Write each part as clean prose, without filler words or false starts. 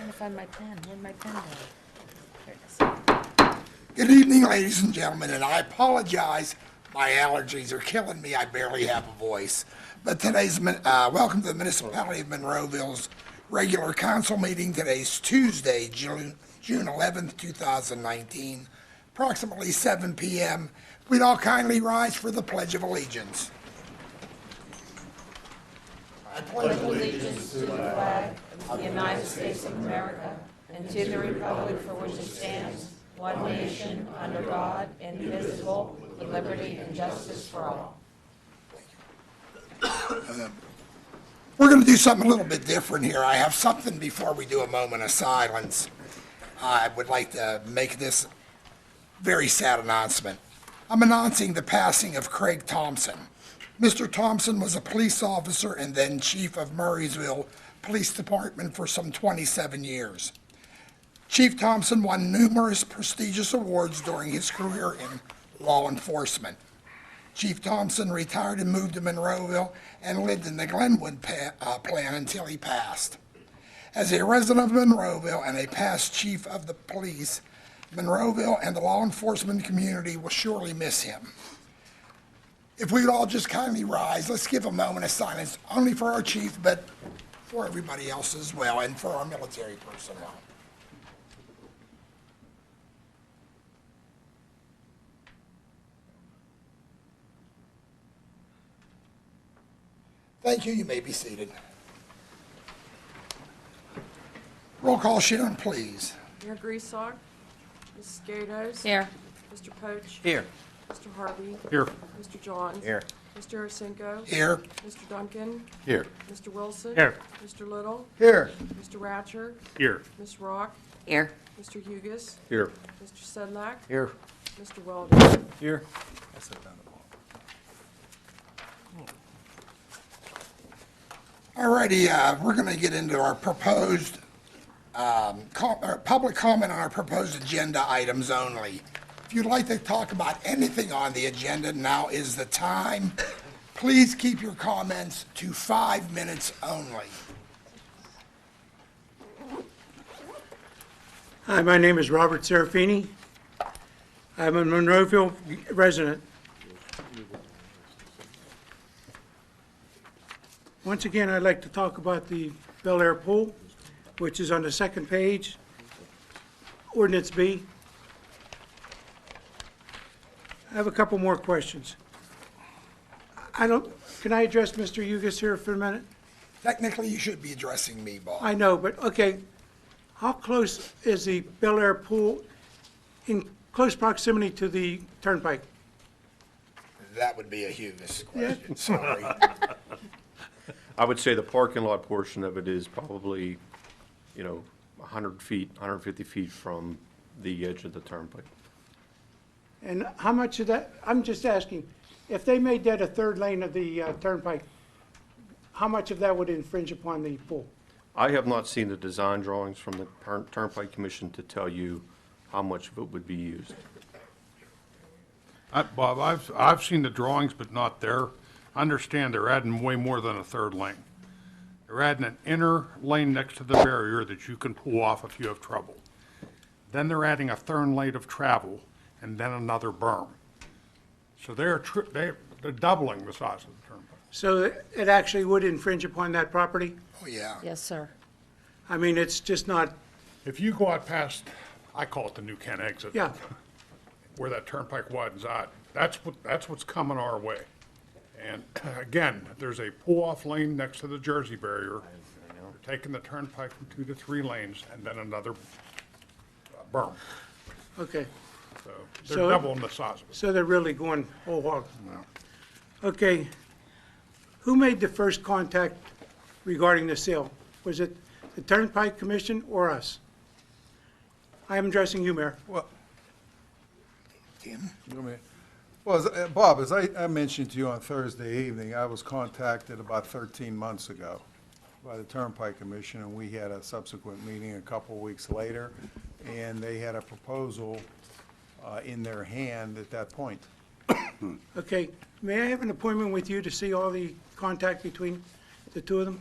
trying to find my pen. Where'd my pen go? There it is. Good evening, ladies and gentlemen, and I apologize. My allergies are killing me. I barely have a voice. But welcome to the Municipality of Monroeville's regular council meeting. Today's Tuesday, June 11th, 2019, approximately 7 p.m. We'd all kindly rise for the Pledge of Allegiance. I pledge Allegiance to the flag of the United States of America and to the republic for which it stands, one nation, under God, indivisible, with liberty and justice for all. We're going to do something a little bit different here. I have something before we do a moment of silence. I would like to make this very sad announcement. I'm announcing the passing of Craig Thompson. Mr. Thompson was a police officer and then chief of Murraysville Police Department for some 27 years. Chief Thompson won numerous prestigious awards during his career in law enforcement. Chief Thompson retired and moved to Monroeville and lived in the Glenwood plan until he passed. As a resident of Monroeville and a past chief of the police, Monroeville and the law enforcement community will surely miss him. If we would all just kindly rise, let's give a moment of silence, only for our chief, but for everybody else as well, and for our military personnel. Thank you. You may be seated. Roll call, Sharon, please. Mayor Griessock, Mrs. Gatos. Here. Mr. Poach. Here. Mr. Harvey. Here. Mr. Johns. Here. Mr. Arsenko. Here. Mr. Duncan. Here. Mr. Wilson. Here. Mr. Little. Here. Mr. Ratcher. Here. Ms. Rock. Here. Mr. Hugus. Here. Mr. Sedlak. Here. Mr. Weldon. Here. Alrighty, we're going to get into our proposed public comment on our proposed agenda items only. If you'd like to talk about anything on the agenda, now is the time. Please keep your comments to 5 minutes only. Hi, my name is Robert Serafini. I'm a Monroeville resident. Once again, I'd like to talk about the Bel Air pool, which is on the second page, Ordinance B. I have a couple more questions. Can I address Mr. Hugus here for a minute? Technically, you should be addressing me, Bob. I know, but okay. How close is the Bel Air pool in close proximity to the turnpike? That would be a Hugus question, sorry. I would say the parking lot portion of it is probably, 100 feet, 150 feet from the edge of the turnpike. And how much of that, I'm just asking, if they made that a third lane of the turnpike, how much of that would infringe upon the pool? I have not seen the design drawings from the Turnpike Commission to tell you how much of it would be used. Bob, I've seen the drawings, but not there. I understand they're adding way more than a third lane. They're adding an inner lane next to the barrier that you can pull off if you have trouble. Then they're adding a third lane of travel and then another berm. So they're doubling the size of the turnpike. So it actually would infringe upon that property? Oh, yeah. Yes, sir. I mean, it's just not, If you go out past, I call it the New Kent exit. yeah. Where that turnpike widens out, that's what's coming our way. And again, there's a pull-off lane next to the Jersey barrier. They're taking the turnpike from 2 to 3 lanes and then another berm. Okay, So So- they're doubling the size of it. so they're really going whole hog. Okay, who made the first contact regarding the sale? Was it the Turnpike Commission or us? I am addressing you, Mayor. Well, Tim? Bob, as I mentioned to you on Thursday evening, I was contacted about 13 months ago by the Turnpike Commission, and we had a subsequent meeting a couple weeks later, and they had a proposal in their hand at that point. Okay, may I have an appointment with you to see all the contact between the two of them?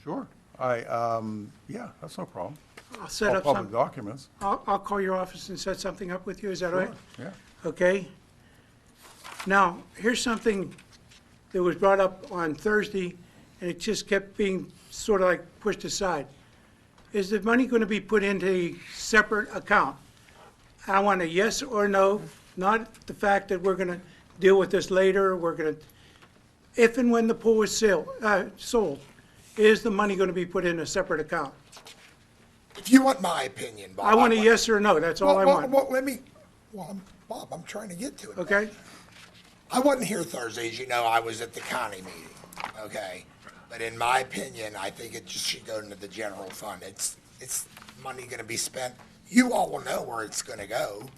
Sure. Yeah, that's no problem. I'll set All up public some, documents. I'll call your office and set something up with you, is that all right? Yeah. Okay? Now, here's something that was brought up on Thursday, and it just kept being sort of like pushed aside. Is the money going to be put into a separate account? I want a yes or no, not the fact that we're going to deal with this later, we're going to, if and when the pool is sold, is the money going to be put in a separate account? If you want my opinion, Bob. I want a yes or no, that's all I want, Bob, I'm trying to get to it. okay? I wasn't here Thursday, as you know, I was at the county meeting, okay? But in my opinion, I think it just should go into the general fund. It's money gonna be spent. You all will know where it's gonna go.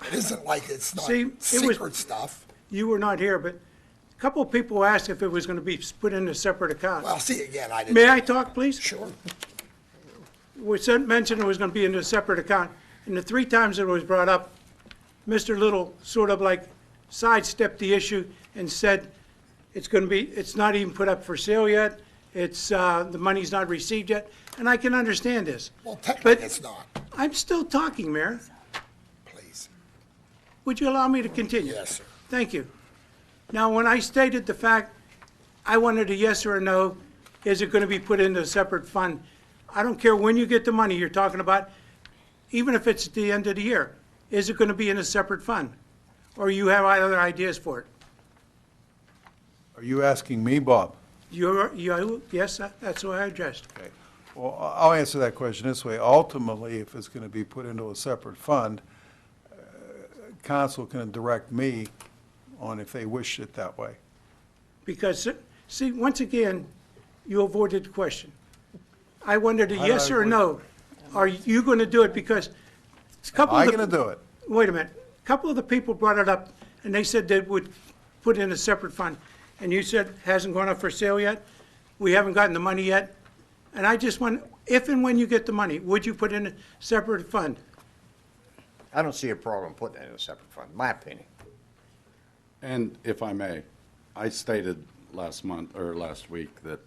It isn't like it's not See, it was- secret stuff. You were not here, but a couple of people asked if it was going to be put in a separate account. Well, see, again, I didn't. May I talk, please? Sure. We mentioned it was going to be in a separate account, and the 3 times it was brought up, Mr. Little sort of like sidestepped the issue and said it's going to be, it's not even put up for sale yet, it's, the money's not received yet, and I can understand this. Well, technically, But it's not. I'm still talking, Mayor. Please. Would you allow me to continue? Yes, sir. Thank you. Now, when I stated the fact, I wanted a yes or a no, is it going to be put into a separate fund? I don't care when you get the money you're talking about, even if it's at the end of the year. Is it going to be in a separate fund? Or you have other ideas for it? Are you asking me, Bob? Yes, that's what I addressed. Okay. Well, I'll answer that question this way. Ultimately, if it's going to be put into a separate fund, council can direct me on if they wish it that way. Because, see, once again, you avoided the question. I wanted a How yes did I or a no. Are you going to do it? Because a couple I'm of the... going to do it. Wait a minute. A couple of the people brought it up, and they said they would put in a separate fund. And you said, hasn't gone up for sale yet? We haven't gotten the money yet? And I just want, if and when you get the money, would you put in a separate fund? I don't see a problem putting it in a separate fund, my opinion. And if I may, I stated last month, or last week, that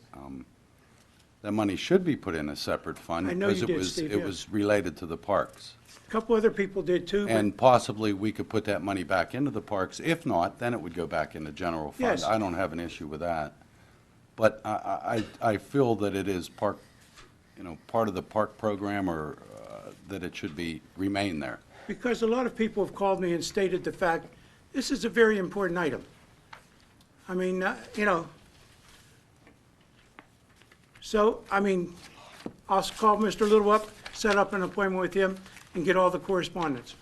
that money should be put in a separate fund. I know you because did, Steve, it yes. was related to the parks. A couple other people did too, but And possibly we could put that money back into the parks. If not, then it would go back in the general fund. Yes. I don't have an issue with that. But I feel that it is part of the park program, or that it should remain there. because a lot of people have called me and stated the fact, this is a very important item. I mean, so, I mean, I'll call Mr. Little up, set up an appointment with him, and get all the correspondence.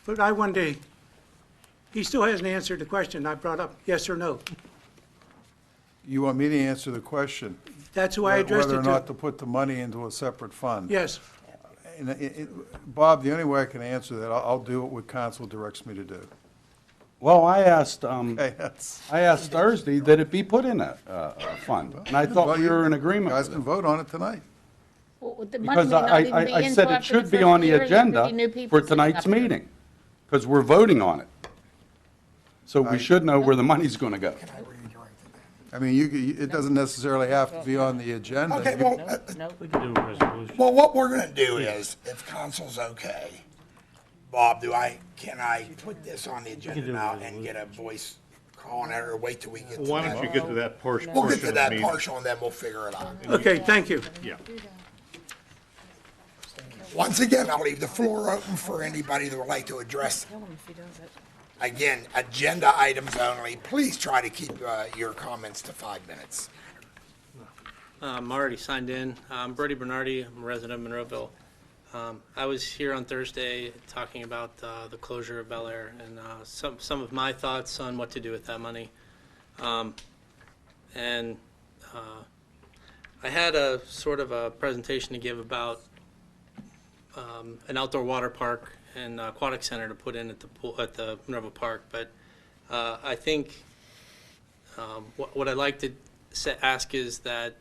But I wanted to, he still hasn't answered the question I brought up, yes or no. You want me to answer the question? That's who I addressed Whether it or not to. to put the money into a separate fund? Yes, And Bob, the only way I can answer that, I'll do what council directs me to do. Well, I asked Okay, that's. Thursday that it be put in a fund, and I thought we were in agreement You guys with can it. vote on it tonight. Well, the money Because may not even be I in said till it after the should be first on the year. There could agenda be new people for sitting tonight's up here. meeting, because we're voting on it. So we should know where the money's going to go. I mean, it doesn't necessarily have to be on the agenda. Okay, well, well, what we're gonna do is, if council's okay, Bob, can I put this on the agenda now and get a voice call on it, or wait till we get to that? Why don't you get to that portion We'll of get the to that meeting? partial, and then we'll figure it out. okay, thank you. Yeah. Once again, I'll leave the floor open for anybody that would like to address, Tell him if he does it. again, agenda items only. Please try to keep your comments to 5 minutes. I'm already signed in. I'm Brody Bernardi. I'm a resident of Monroeville. I was here on Thursday talking about the closure of Bel Air and some of my thoughts on what to do with that money. And I had a sort of a presentation to give about an outdoor water park and aquatic center to put in at the pool, at the Monroeville Park. But I think what I'd like to ask is that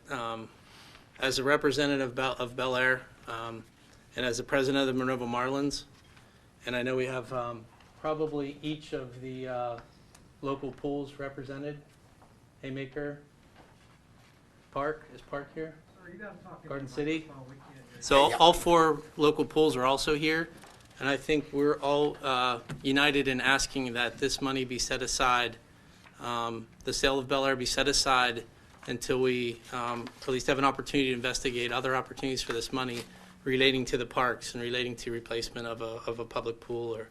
as a representative of Bel Air and as the president of the Monroeville Marlins, and I know we have probably each of the local pools represented, Haymaker, Park, is Park here? Garden City? So all 4 local pools are also here, and I think we're all united in asking that this money be set aside, the sale of Bel Air be set aside until we at least have an opportunity to investigate other opportunities for this money relating to the parks and relating to replacement of a public pool. Or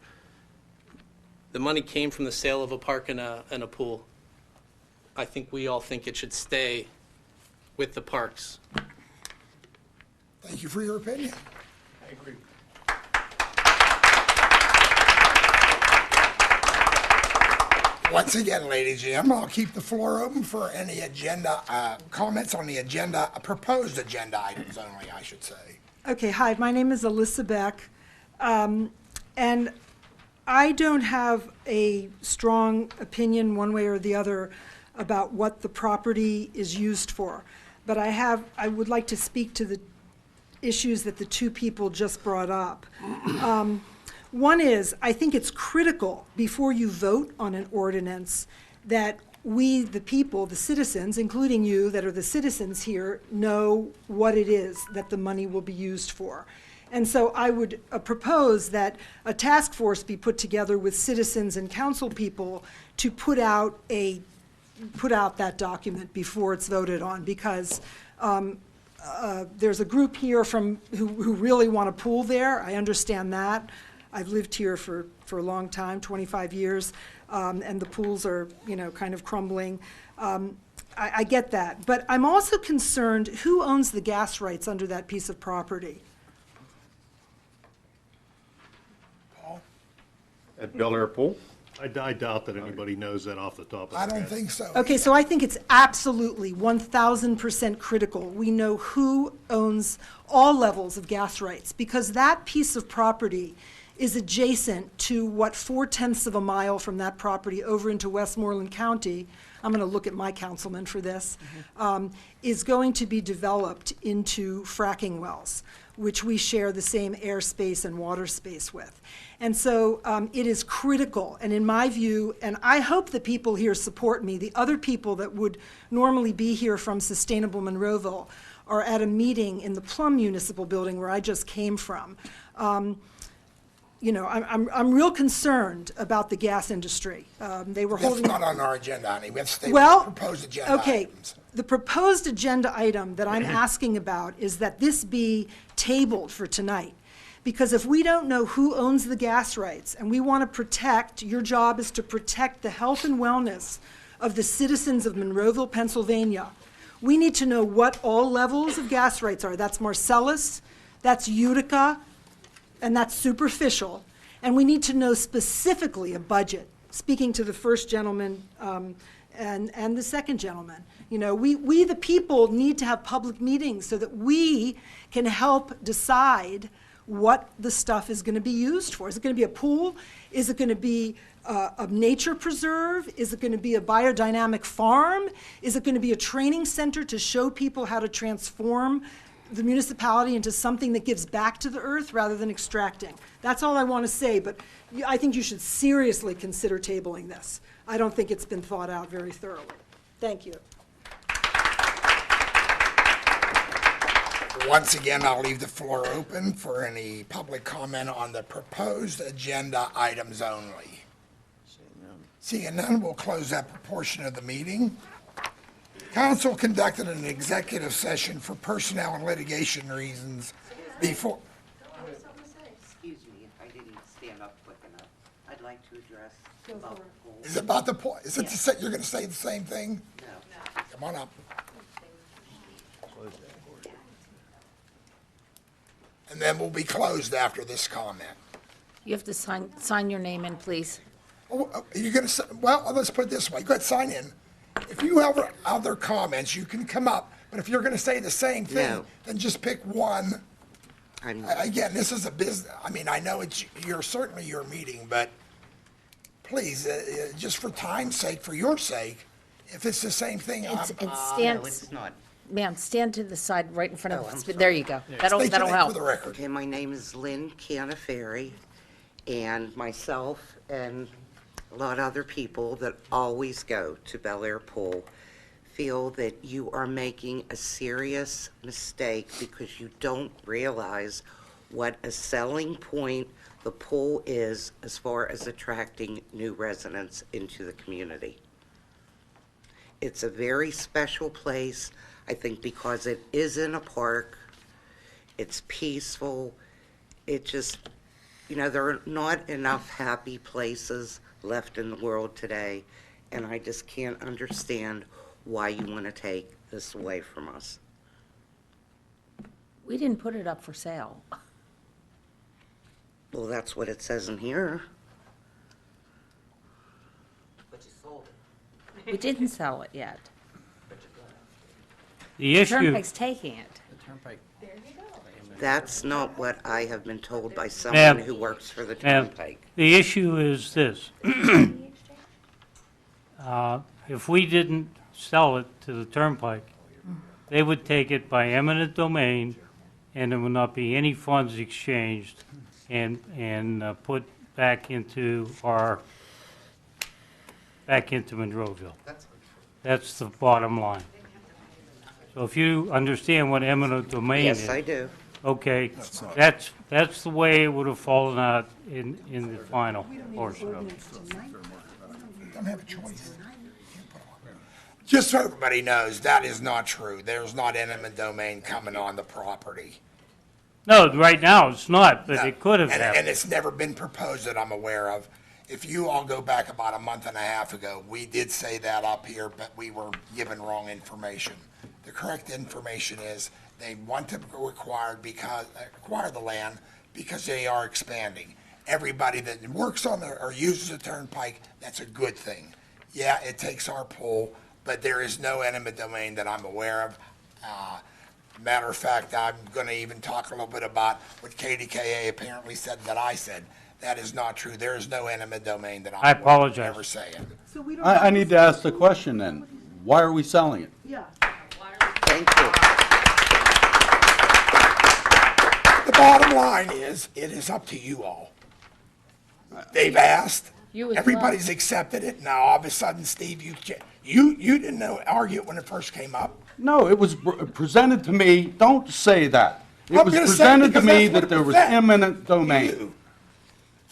the money came from the sale of a park and a pool. I think we all think it should stay with the parks. Thank you for your opinion. I agree. Once again, ladies and gentlemen, I'll keep the floor open for any agenda, comments on the agenda, proposed agenda items only, I should say. Okay, hi, my name is Alyssa Beck, and I don't have a strong opinion one way or the other about what the property is used for, but I would like to speak to the issues that the 2 people just brought up. One is, I think it's critical before you vote on an ordinance that we, the people, the citizens, including you that are the citizens here, know what it is that the money will be used for. And so I would propose that a task force be put together with citizens and council people to put out that document before it's voted on, because there's a group here who really want a pool there. I understand that. I've lived here for a long time, 25 years, and the pools are, kind of crumbling. I get that. But I'm also concerned, who owns the gas rights under that piece of property? At Bel Air Pool? I doubt that anybody knows that off the top of their I head. don't think so. Okay, so I think it's absolutely 1,000% critical we know who owns all levels of gas rights, because that piece of property is adjacent to what 4/10 of a mile from that property over into Westmoreland County, I'm going to look at my councilman for this, is going to be developed into fracking wells, which we share the same airspace and water space with. And so it is critical, and in my view, and I hope the people here support me, the other people that would normally be here from Sustainable Monroeville are at a meeting in the Plum Municipal building where I just came from. I'm real concerned about the gas industry. They were holding. That's not on our agenda, honey. We have to stay with the proposed agenda items. The proposed agenda item that I'm asking about is that this be tabled for tonight. Because if we don't know who owns the gas rights, and we want to protect, your job is to protect the health and wellness of the citizens of Monroeville, Pennsylvania, we need to know what all levels of gas rights are. That's Marcellus, that's Utica, and that's superficial. And we need to know specifically a budget, speaking to the first gentleman and the second gentleman. We the people need to have public meetings so that we can help decide what the stuff is going to be used for. Is it going to be a pool? Is it going to be a nature preserve? Is it going to be a biodynamic farm? Is it going to be a training center to show people how to transform the municipality into something that gives back to the earth rather than extracting? That's all I want to say, but I think you should seriously consider tabling this. I don't think it's been thought out very thoroughly. Thank you. Once again, I'll leave the floor open for any public comment on the proposed agenda items only. Seeing none, we'll close that portion of the meeting. Council conducted an executive session for personnel and litigation reasons before. Excuse me if I didn't stand up quick enough. I'd like to address about the pool. Is it about the point? Is it the you're going to say the same thing? No. Come on up. And then we'll be closed after this comment. You have to sign your name in, please. Oh, you're going to, well, let's put it this way. Go ahead, sign in. If you have other comments, you can come up. But if you're going to say the same thing, then just pick one. Again, this is a business. I mean, I know you're certainly your meeting, but please, just for time's sake, for your sake, if it's the same thing, No, it's not. Ma'am, stand to the side right in front of us. I'm There you go. That'll State your name help. for the record. Okay, my name is Lynn Canaferri, and myself and a lot of other people that always go to Bel Air Pool feel that you are making a serious mistake because you don't realize what a selling point the pool is as far as attracting new residents into the community. It's a very special place, I think, because it is in a park. It's peaceful. It just, there are not enough happy places left in the world today, and I just can't understand why you want to take this away from us. We didn't put it up for sale. Well, that's what it says in here. We didn't sell it yet. The issue, Turnpike's taking it. That's not what I have been told by Ma'am. someone who works for the Ma'am, Turnpike. the issue is this. If we didn't sell it to the Turnpike, they would take it by eminent domain, and there would not be any funds exchanged and put back into Monroeville. That's the bottom line. So if you understand what eminent domain is. Yes, I do. Okay, that's the way it would have fallen out in the final portion of it. Don't have a choice. Just so everybody knows, that is not true. There's not eminent domain coming on the property. No, right now it's not, but it could have And happened. it's never been proposed that I'm aware of. If you all go back about a month and a half ago, we did say that up here, but we were given wrong information. The correct information is they want to acquire the land because they are expanding. Everybody that works on or uses the Turnpike, that's a good thing. Yeah, it takes our pull, but there is no eminent domain that I'm aware of. Matter of fact, I'm going to even talk a little bit about what KDKA apparently said that I said. That is not true. There is no eminent domain that I apologize. ever saying. So we don't I need to ask the question then. Why are we selling it? Yeah. Thank you. The bottom line is, it is up to you all. They've asked, You as everybody's well. accepted it. Now, all of a sudden, Steve, you didn't argue it when it first came up. No, it was presented to me, don't say that. It I'm was gonna say presented to because me that's what that it there was presented eminent to domain. you.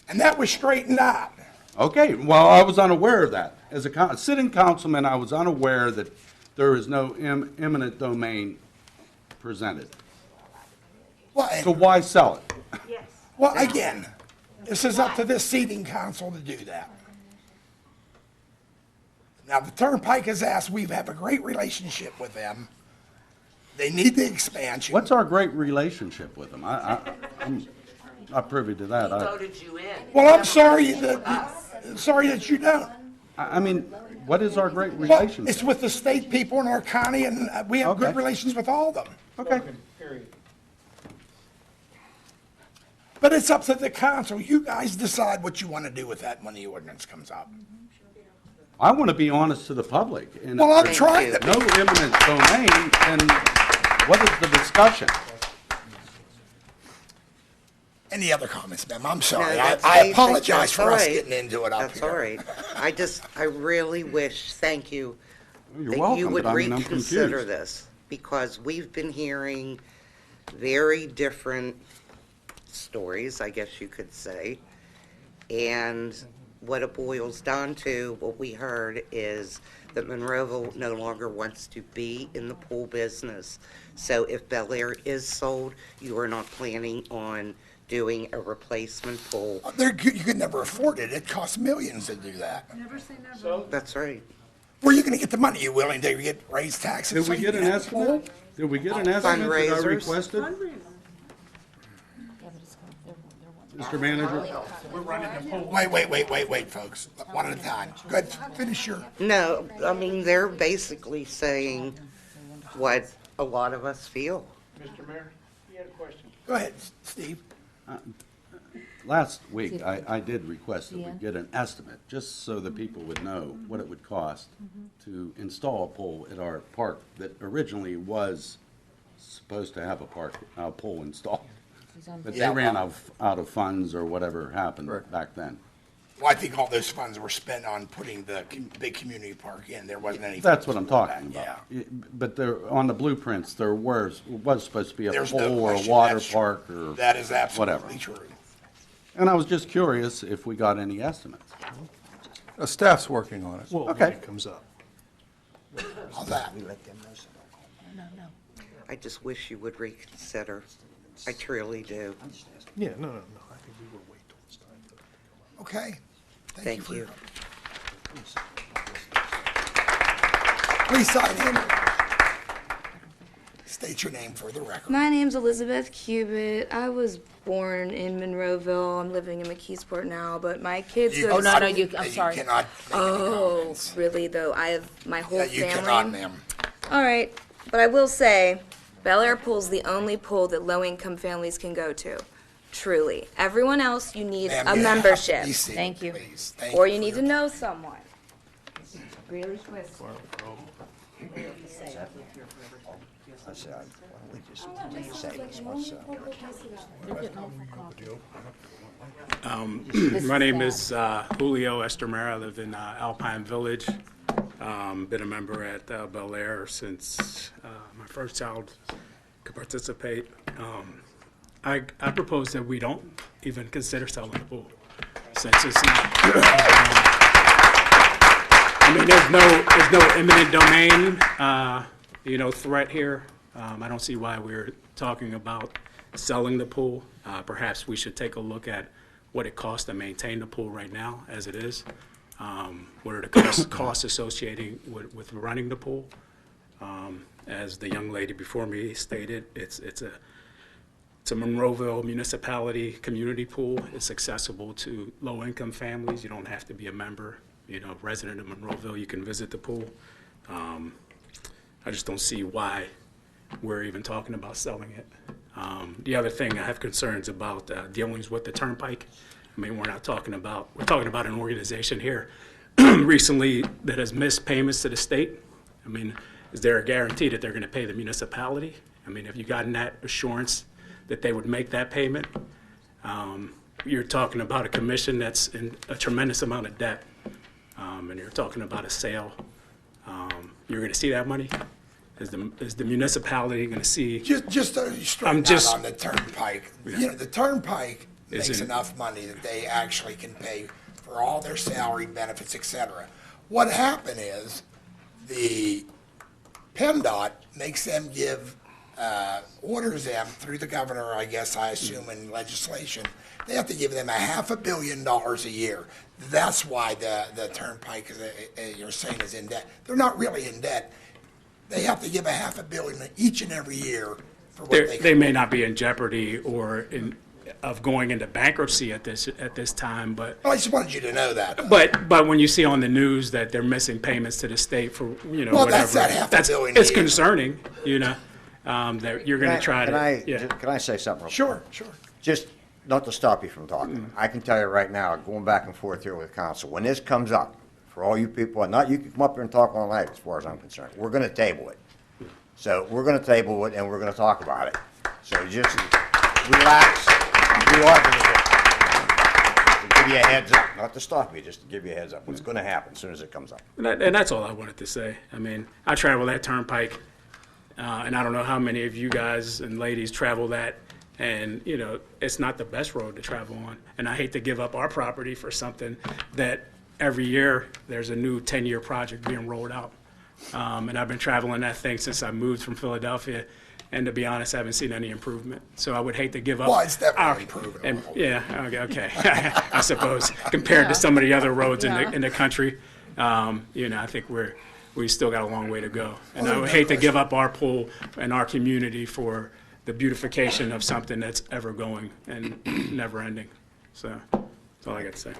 And that was straightened out. Okay, well, I was unaware of that. As a sitting councilman, I was unaware that there is no eminent domain presented. Well, So why sell it? well, again, this is up to this seating council to do that. Now, the Turnpike has asked, we have a great relationship with them. They need the expansion. What's our great relationship with them? I'm not privy to that. Voted you in. Well, I'm sorry that you don't. I mean, what is our great Well, relationship? it's with the state people in our county, and we have good Okay. relations with all of them. Okay. But it's up to the council. You guys decide what you want to do with that when the ordinance comes up. I want to be honest to the public. And Well, I'm if trying there's to no eminent domain, then what is the discussion? Any other comments, ma'am? I'm No, sorry. that's I basic. apologize That's for all us right. getting into it up That's here. all right. I really wish, thank you, You're that you welcome, would but I mean, I'm reconsider confused. this, because we've been hearing very different stories, I guess you could say. And what it boils down to, what we heard, is that Monroeville no longer wants to be in the pool business. So if Bel Air is sold, you are not planning on doing a replacement pool. You could never afford it. It costs millions to do that. Never say never. That's right. Where are you going to get the money? You willing to get raise taxes? Did so we you get can an have a pool? estimate? Did we get an estimate that I Fundraisers. requested, Mr. Manager? Wait, folks. One at a time. Good. Finish your. No, I mean, they're basically saying what a lot of us feel. Mr. Mayor, you had a question. Go ahead, Steve. Last week, I did request that we get an estimate, just so that people would know what it would cost to install a pole at our park that originally was supposed to have a pole installed. But they ran out of funds or whatever happened back then. Well, I think all those funds were spent on putting the big community park in. There wasn't any. That's what I'm funds for talking that, about. yeah. But there, on the blueprints, there was supposed to be a There's no pool or a question water that's true. park or That is whatever. absolutely true. And I was just curious if we got any estimates. Staff's working on it. Well, when Okay. it comes up. How's that? I just wish you would reconsider. I truly do. Yeah, no, I think we will wait till it's time to come up. Okay. Thank for you. your- Please sign in. State your name for the record. My name's Elizabeth Cubitt. I was born in Monroeville. I'm living in McKeesport now, but my kids You go to cannot- school- you cannot make any Oh, comments. really though? I have my whole Yeah, you family. cannot, ma'am. All right, but I will say, Bel Air Pool's the only pool that low-income families can go to. Truly. Everyone else, you need Ma'am, a you have to membership. be seated, Thank you. please. Thank Or you you for need to your- know someone. I said, why don't we just say this myself? My name is Julio Estamera. I live in Alpine Village. Been a member at Bel Air since my first child could participate. I propose that we don't even consider selling the pool, since it's not. I mean, there's no eminent domain, threat here. I don't see why we're talking about selling the pool. Perhaps we should take a look at what it costs to maintain the pool right now as it is. What are the costs associated with running the pool? As the young lady before me stated, it's a Monroeville Municipality community pool. It's accessible to low-income families. You don't have to be a member, resident of Monroeville. You can visit the pool. I just don't see why we're even talking about selling it. The other thing I have concerns about dealings with the turnpike. I mean, we're talking about an organization here recently that has missed payments to the state. I mean, is there a guarantee that they're going to pay the municipality? I mean, have you gotten that assurance that they would make that payment? You're talking about a commission that's in a tremendous amount of debt, and you're talking about a sale. You're going to see that money? Is the municipality going to see? Just to straighten out on the turnpike. The turnpike makes enough money that they actually can pay for all their salary, benefits, et cetera. What happened is the PennDOT makes them give, orders them through the governor, I guess, I assume in legislation, they have to give them $500 million a year. That's why the turnpike, you're saying, is in debt. They're not really in debt. They have to give $500 million each and every year for what they may not be in jeopardy of going into bankruptcy at this time, but. Well, I just wanted you to know that. But when you see on the news that they're missing payments to the state for Well, whatever, that's that $500 million a it's year. concerning. That you're going to try to. Can I say something real Sure, quick? sure. Just not to stop you from talking. I can tell you right now, going back and forth here with council, when this comes up, for all you people, and not you can come up here and talk all night as far as I'm concerned, we're going to table it. So we're going to table it and we're going to talk about it. So just relax. We are going to give you a heads up, not to stop you, just to give you a heads up. What's going to happen as soon as it comes up. And that's all I wanted to say. I mean, I travel that turnpike, and I don't know how many of you guys and ladies travel that. And, it's not the best road to travel on. And I hate to give up our property for something that every year there's a new 10-year project being rolled out. And I've been traveling that thing since I moved from Philadelphia. And to be honest, I haven't seen any improvement. So I would hate to give up. Well, it's definitely improving. And yeah, okay. I suppose compared to some of the other roads in the country, I think we still got a long way to go. And I would hate to give up our pool and our community for the beautification of something that's ever going and never ending. So that's all I got to say.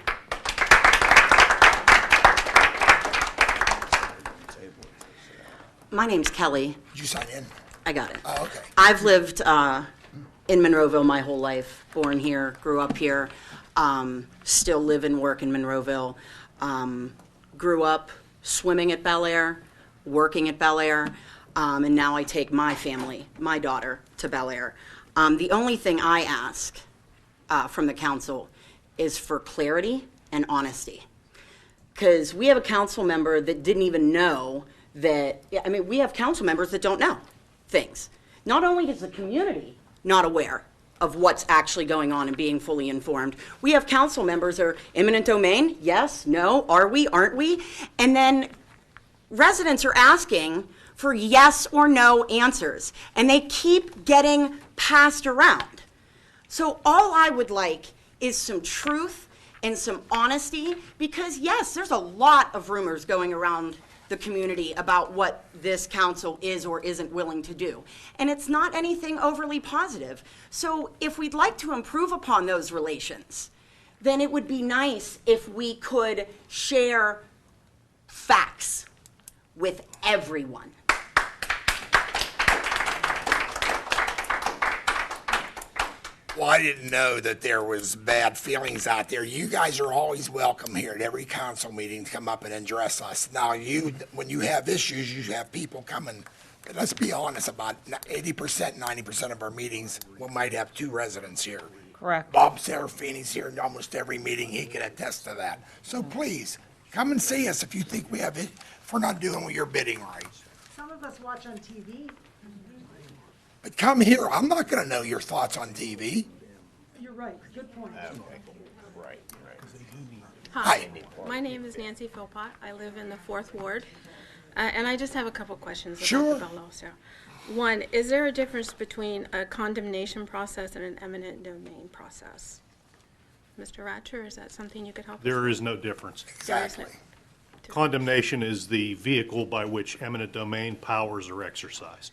My name's Kelly. Did you sign in? I got it. Oh, okay. I've lived in Monroeville my whole life, born here, grew up here, still live and work in Monroeville. Grew up swimming at Bel Air, working at Bel Air, and now I take my family, my daughter, to Bel Air. The only thing I ask from the council is for clarity and honesty. Because we have a council member that didn't even know that, I mean, we have council members that don't know things. Not only is the community not aware of what's actually going on and being fully informed, we have council members that are eminent domain, yes, no, are we, aren't we? And then residents are asking for yes or no answers, and they keep getting passed around. So all I would like is some truth and some honesty, because yes, there's a lot of rumors going around the community about what this council is or isn't willing to do. And it's not anything overly positive. So if we'd like to improve upon those relations, then it would be nice if we could share facts with everyone. Well, I didn't know that there was bad feelings out there. You guys are always welcome here at every council meeting to come up and address us. Now, when you have issues, you have people coming. Let's be honest, about 80%, 90% of our meetings, we might have 2 residents here. Correct. Bob Serafini's here in almost every meeting. He can attest to that. So please, come and see us if you think we have it, if we're not doing your bidding right. Some of us watch on TV. But come here. I'm not going to know your thoughts on TV. You're right, good point. Hi, my name is Nancy Philpott. I live in the 4th Ward, and I just have a couple questions about the Bell also. One, is there a difference between a condemnation process and an eminent domain process? Mr. Ratcher, is that something you could help us with? There is no difference. Exactly. Condemnation is the vehicle by which eminent domain powers are exercised.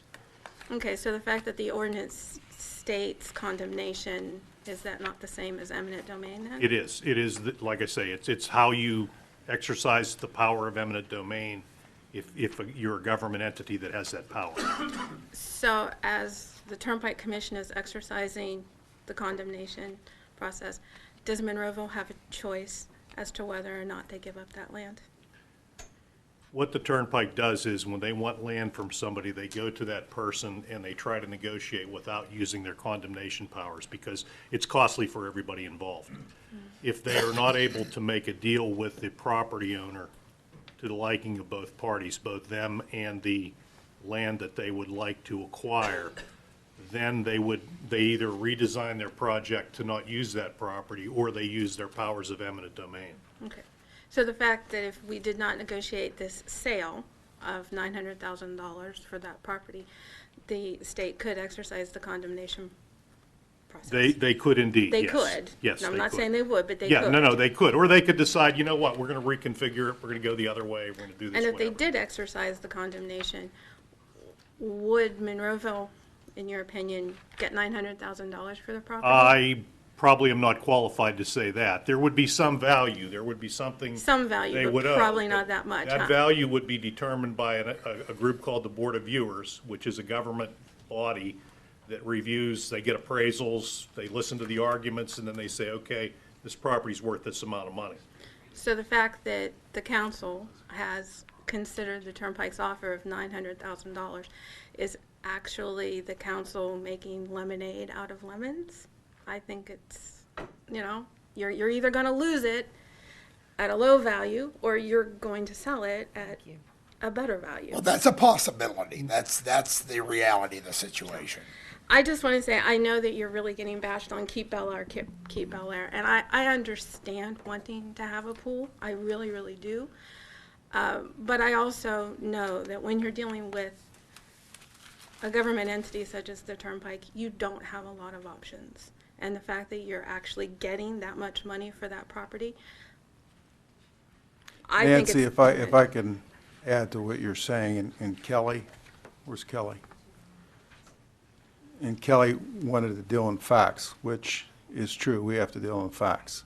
Okay, so the fact that the ordinance states condemnation, is that not the same as eminent domain then? It is. It is, like I say, it's how you exercise the power of eminent domain if you're a government entity that has that power. So as the Turnpike Commission is exercising the condemnation process, does Monroeville have a choice as to whether or not they give up that land? What the Turnpike does is when they want land from somebody, they go to that person and they try to negotiate without using their condemnation powers because it's costly for everybody involved. If they are not able to make a deal with the property owner to the liking of both parties, both them and the land that they would like to acquire, then they either redesign their project to not use that property or they use their powers of eminent domain. Okay. So the fact that if we did not negotiate this sale of $900,000 for that property, the state could exercise the condemnation process? They could indeed, They yes. could? Yes, No, I'm they not could. saying they would, but they Yeah, could. no, they could. Or they could decide, you know what, we're going to reconfigure it, we're going to go the other way, we're going to do this And if they whatever. did exercise the condemnation, would Monroeville, in your opinion, get $900,000 for the property? I probably am not qualified to say that. There would be some value, there would be something Some they value, would but owe. probably not that much, huh? That value would be determined by a group called the Board of Viewers, which is a government body that reviews, they get appraisals, they listen to the arguments, and then they say, okay, this property's worth this amount of money. So the fact that the council has considered the Turnpike's offer of $900,000 is actually the council making lemonade out of lemons? I think it's, you're either going to lose it at a low value or you're going to sell it at a better value. Well, that's a possibility. That's the reality of the situation. I just want to say, I know that you're really getting bashed on Keep Bel Air, Keep Bel Air, and I understand wanting to have a pool. I really, really do. But I also know that when you're dealing with a government entity such as the Turnpike, you don't have a lot of options. And the fact that you're actually getting that much money for that property, I think it's... Nancy, if I can add to what you're saying, and Kelly, where's Kelly? And Kelly wanted to deal in facts, which is true, we have to deal in facts.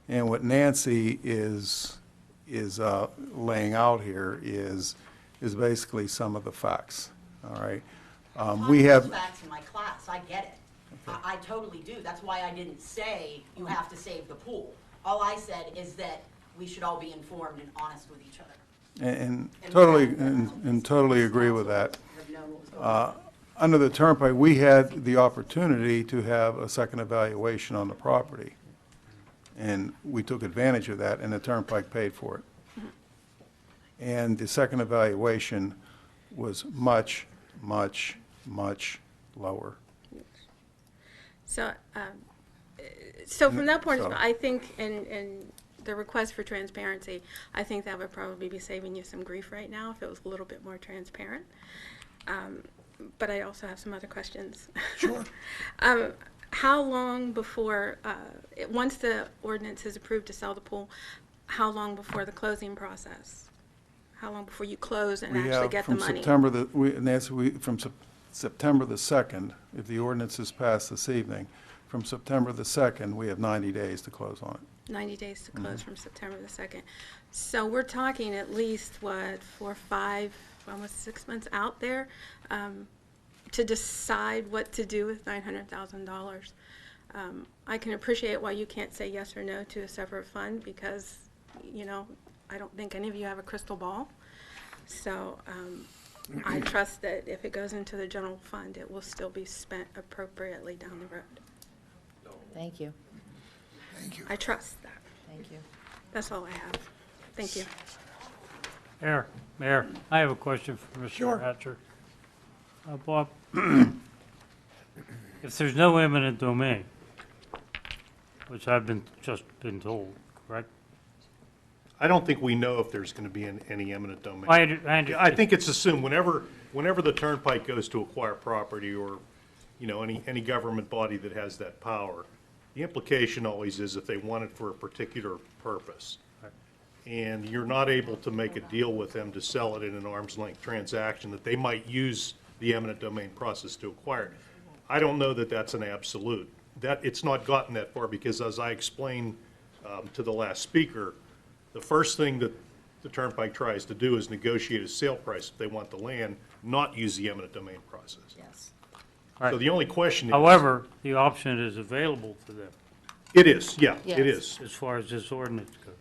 And what Nancy is laying out here is basically some of the facts, all right? We have... Facts in my class, I get it. I totally do. That's why I didn't say you have to save the pool. All I said is that we should all be informed and honest with each other. And totally agree with that. Under the Turnpike, we had the opportunity to have a second evaluation on the property. And we took advantage of that, and the Turnpike paid for it. And the second evaluation was much, much, much lower. So, so from that point of So- view, I think in the request for transparency, I think that would probably be saving you some grief right now if it was a little bit more transparent. But I also have some other questions. Sure. How long before, once the ordinance is approved to sell the pool, how long before the closing process? How long before you close and We actually have get the from money? September, Nancy, from September the 2nd, if the ordinance is passed this evening, from September the 2nd, we have 90 days to close on it. 90 days to close from September the 2nd. So we're talking at least, what, 4, 5, almost 6 months out there to decide what to do with $900,000. I can appreciate why you can't say yes or no to a separate fund because, you know, I don't think any of you have a crystal ball. So I trust that if it goes into the general fund, it will still be spent appropriately down the road. Thank you. Thank you. I trust that. Thank you. That's all I have. Thank you. Mayor, I have a question for Mr. Sure. Hatcher. Bob, if there's no eminent domain, which I've just been told, correct? I don't think we know if there's going to be any eminent domain. I understand. I think it's assumed whenever the Turnpike goes to acquire property or, you know, any government body that has that power, the implication always is if they want it for a particular purpose, and you're not able to make a deal with them to sell it in an arm's length transaction, that they might use the eminent domain process to acquire it. I don't know that that's an absolute. That it's not gotten that far because, as I explained to the last speaker, the first thing that the Turnpike tries to do is negotiate a sale price if they want the land, not use the eminent domain process. Yes. Right. So the only question is. However, the option is available to them It is, yeah, Yes. it is. as far as this ordinance goes.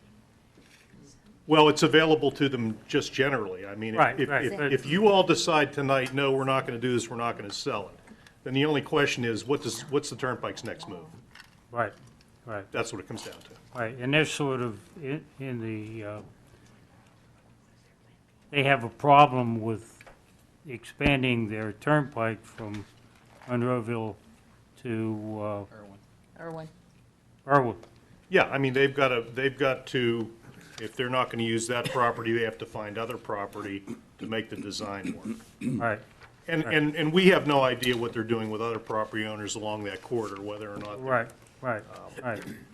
Well, it's available to them just generally. I mean, Right, if, right, if, but- if you all decide tonight, no, we're not going to do this, we're not going to sell it, then the only question is, what's the Turnpike's next move? Right, right. That's what it comes down to. Right, and they're sort of in the, they have a problem with expanding their turnpike from Monroeville to Irwin. Irwin. Yeah, I mean, they've got to, if they're not going to use that property, they have to find other property to make the design work. Right, And we have no idea what they're doing with other property owners along that corridor, whether or not, right, right.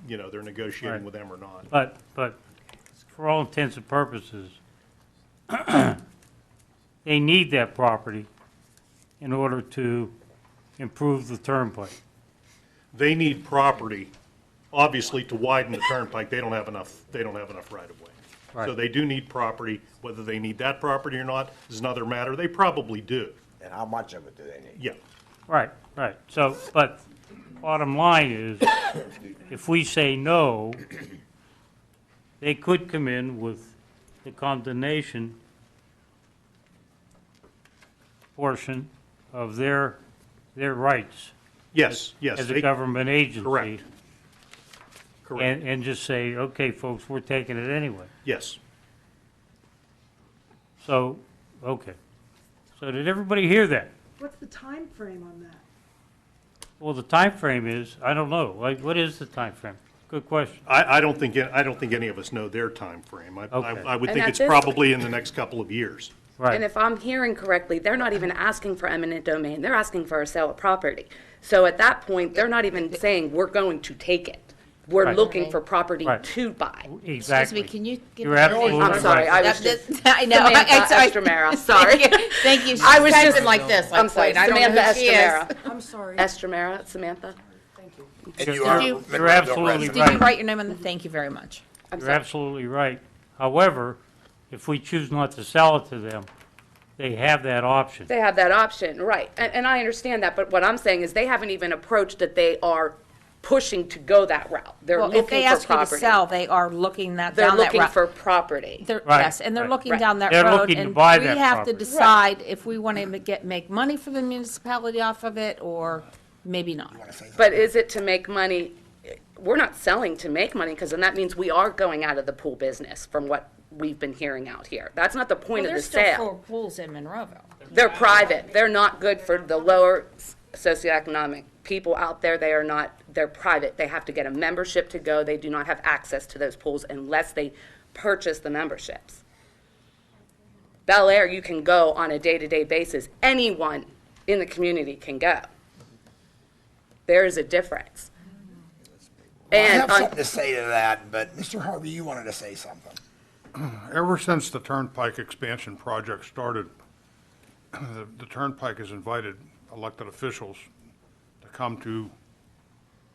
you know, they're negotiating Right. with them or not. But for all intents and purposes, they need that property in order to improve the turnpike. They need property, obviously, to widen the turnpike. They don't have enough right of way. So Right. they do need property. Whether they need that property or not is another matter. They probably do. And how much of it do they need? Yeah. Right, right. So, but bottom line is, if we say no, they could come in with the condemnation portion of their rights Yes, yes. as a they- government agency. Correct. Correct. And just say, okay, folks, we're taking it anyway. Yes. So, okay. So did everybody hear that? What's the time frame on that? Well, the time frame is, I don't know, like, what is the time frame? Good question. I don't think any of us know their time frame. I would And think at it's this- probably in the next couple of years. Right. And if I'm hearing correctly, they're not even asking for eminent domain. They're asking for a sale of property. So at that point, they're not even saying, we're going to take it. We're Right. looking for property Right. to buy. Exactly. Excuse me, can you give You're me your name? absolutely I'm sorry, right. I was just. I know. Samantha sorry. Estremera, sorry. Thank you. I was She's just typing like this. I'm sorry, I don't know Samantha who she is. Estremera. I'm sorry. Estremera, Samantha. And you You're- are you- You're Monroeville absolutely resident. Did you right. write your name on the, thank you very much. I'm You're sorry. absolutely right. However, if we choose not to sell it to them, they have that option. They have that option, right. And I understand that, but what I'm saying is they haven't even approached that they are pushing to go that route. They're Well, if looking they for ask you to property. sell, they are looking They're down that looking route. for property. They're- Right, Yes, and they're right. looking Right. down that They're road, looking to and buy we that have to property. decide if we want to make money for the municipality off of it, or maybe not. But is it to make money? we're not selling to make money, because then that means we are going out of the pool business from what we've been hearing out here. That's not the point of the There's still sale. 4 pools in Monroeville. They're private. They're not good for the lower socioeconomic people out there. They're private. They have to get a membership to go. They do not have access to those pools unless they purchase the memberships. Bel Air, you can go on a day-to-day basis. Anyone in the community can go. There is a difference. Well, I have something to say to that, but Mr. Harvey, you wanted to say something. Ever since the Turnpike expansion project started, the Turnpike has invited elected officials to come to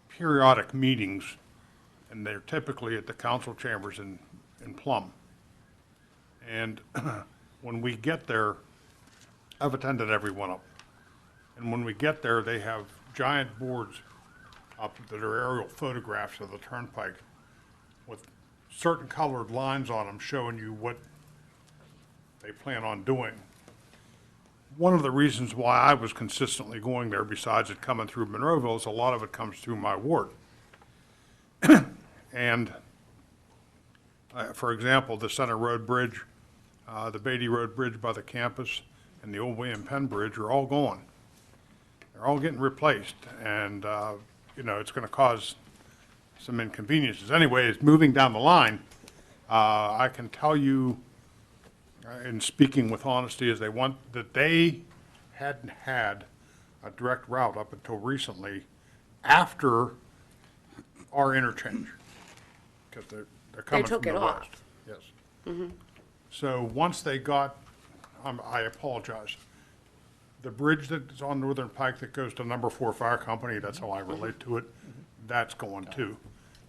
periodic meetings, and they're typically at the council chambers in Plum. And when we get there, I've attended every one of them. And when we get there, they have giant boards up that are aerial photographs of the Turnpike with certain colored lines on them showing you what they plan on doing. One of the reasons why I was consistently going there, besides it coming through Monroeville, is a lot of it comes through my ward. And for example, the Center Road Bridge, the Beatty Road Bridge by the campus, and the old William Penn Bridge are all gone. They're all getting replaced, and it's going to cause some inconveniences. Anyways, moving down the line, I can tell you, in speaking with honesty as they want, that they hadn't had a direct route up until recently after our interchange, because they're coming from the west. Yes. Mm-hmm. So once they got, I apologize, the bridge that's on Northern Pike that goes to number 4 Fire Company, that's how I relate to it, that's going too.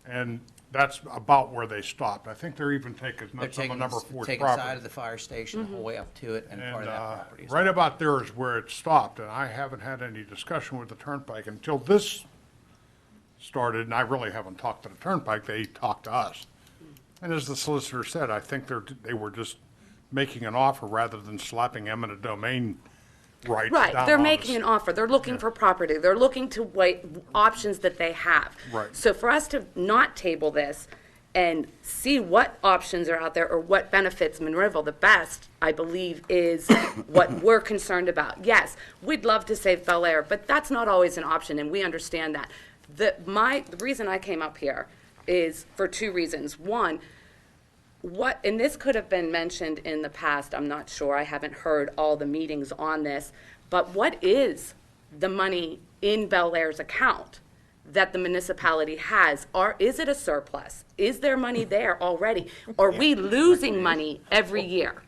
And that's about where they stopped. I think they're even taking some of number 4's taking property. side of the fire station, the whole way up to it, and part of that property. Right about there is where it stopped, and I haven't had any discussion with the Turnpike until this started, and I really haven't talked to the Turnpike, they talked to us. And as the solicitor said, I think they were just making an offer rather than slapping eminent domain rights down Right, they're on making us. an offer. They're looking for property. They're looking to weigh options that they have. Right. So for us to not table this and see what options are out there or what benefits Monroeville the best, I believe, is what we're concerned about. Yes, we'd love to save Bel Air, but that's not always an option, and we understand that. The reason I came up here is for 2 reasons. One, and this could have been mentioned in the past, I'm not sure, I haven't heard all the meetings on this, but what is the money in Bel Air's account that the municipality has? Is it a surplus? Is there money there already? Are we losing money every year?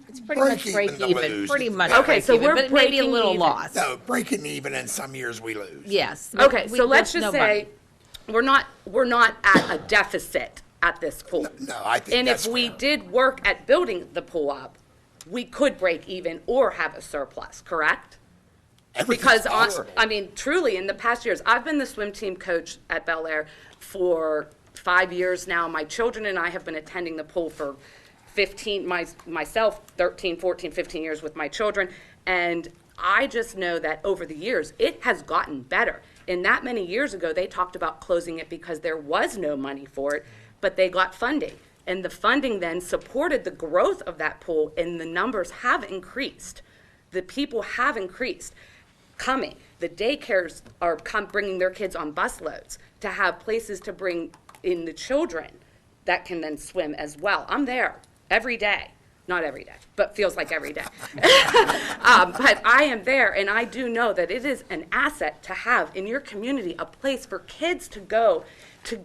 It's pretty much break even, pretty much Okay, break so even, we're but maybe a breaking little even. loss. No, breaking even, and some years we lose. Yes. Okay, so let's there's just no say we're not at a deficit at this pool. No, I think And that's if we fair. did work at building the pool up, we could break even or have a surplus, correct? Everything's Because, possible. truly, in the past years, I've been the swim team coach at Bel Air for 5 years now. My children and I have been attending the pool for myself, 13, 14, 15 years with my children. And I just know that over the years, it has gotten better. And that many years ago, they talked about closing it because there was no money for it, but they got funding. And the funding then supported the growth of that pool, and the numbers have increased. The people have increased coming. The daycares are bringing their kids on bus loads to have places to bring in the children that can then swim as well. I'm there every day. Not every day, but feels like every day. But I am there, and I do know that it is an asset to have in your community a place for kids to go to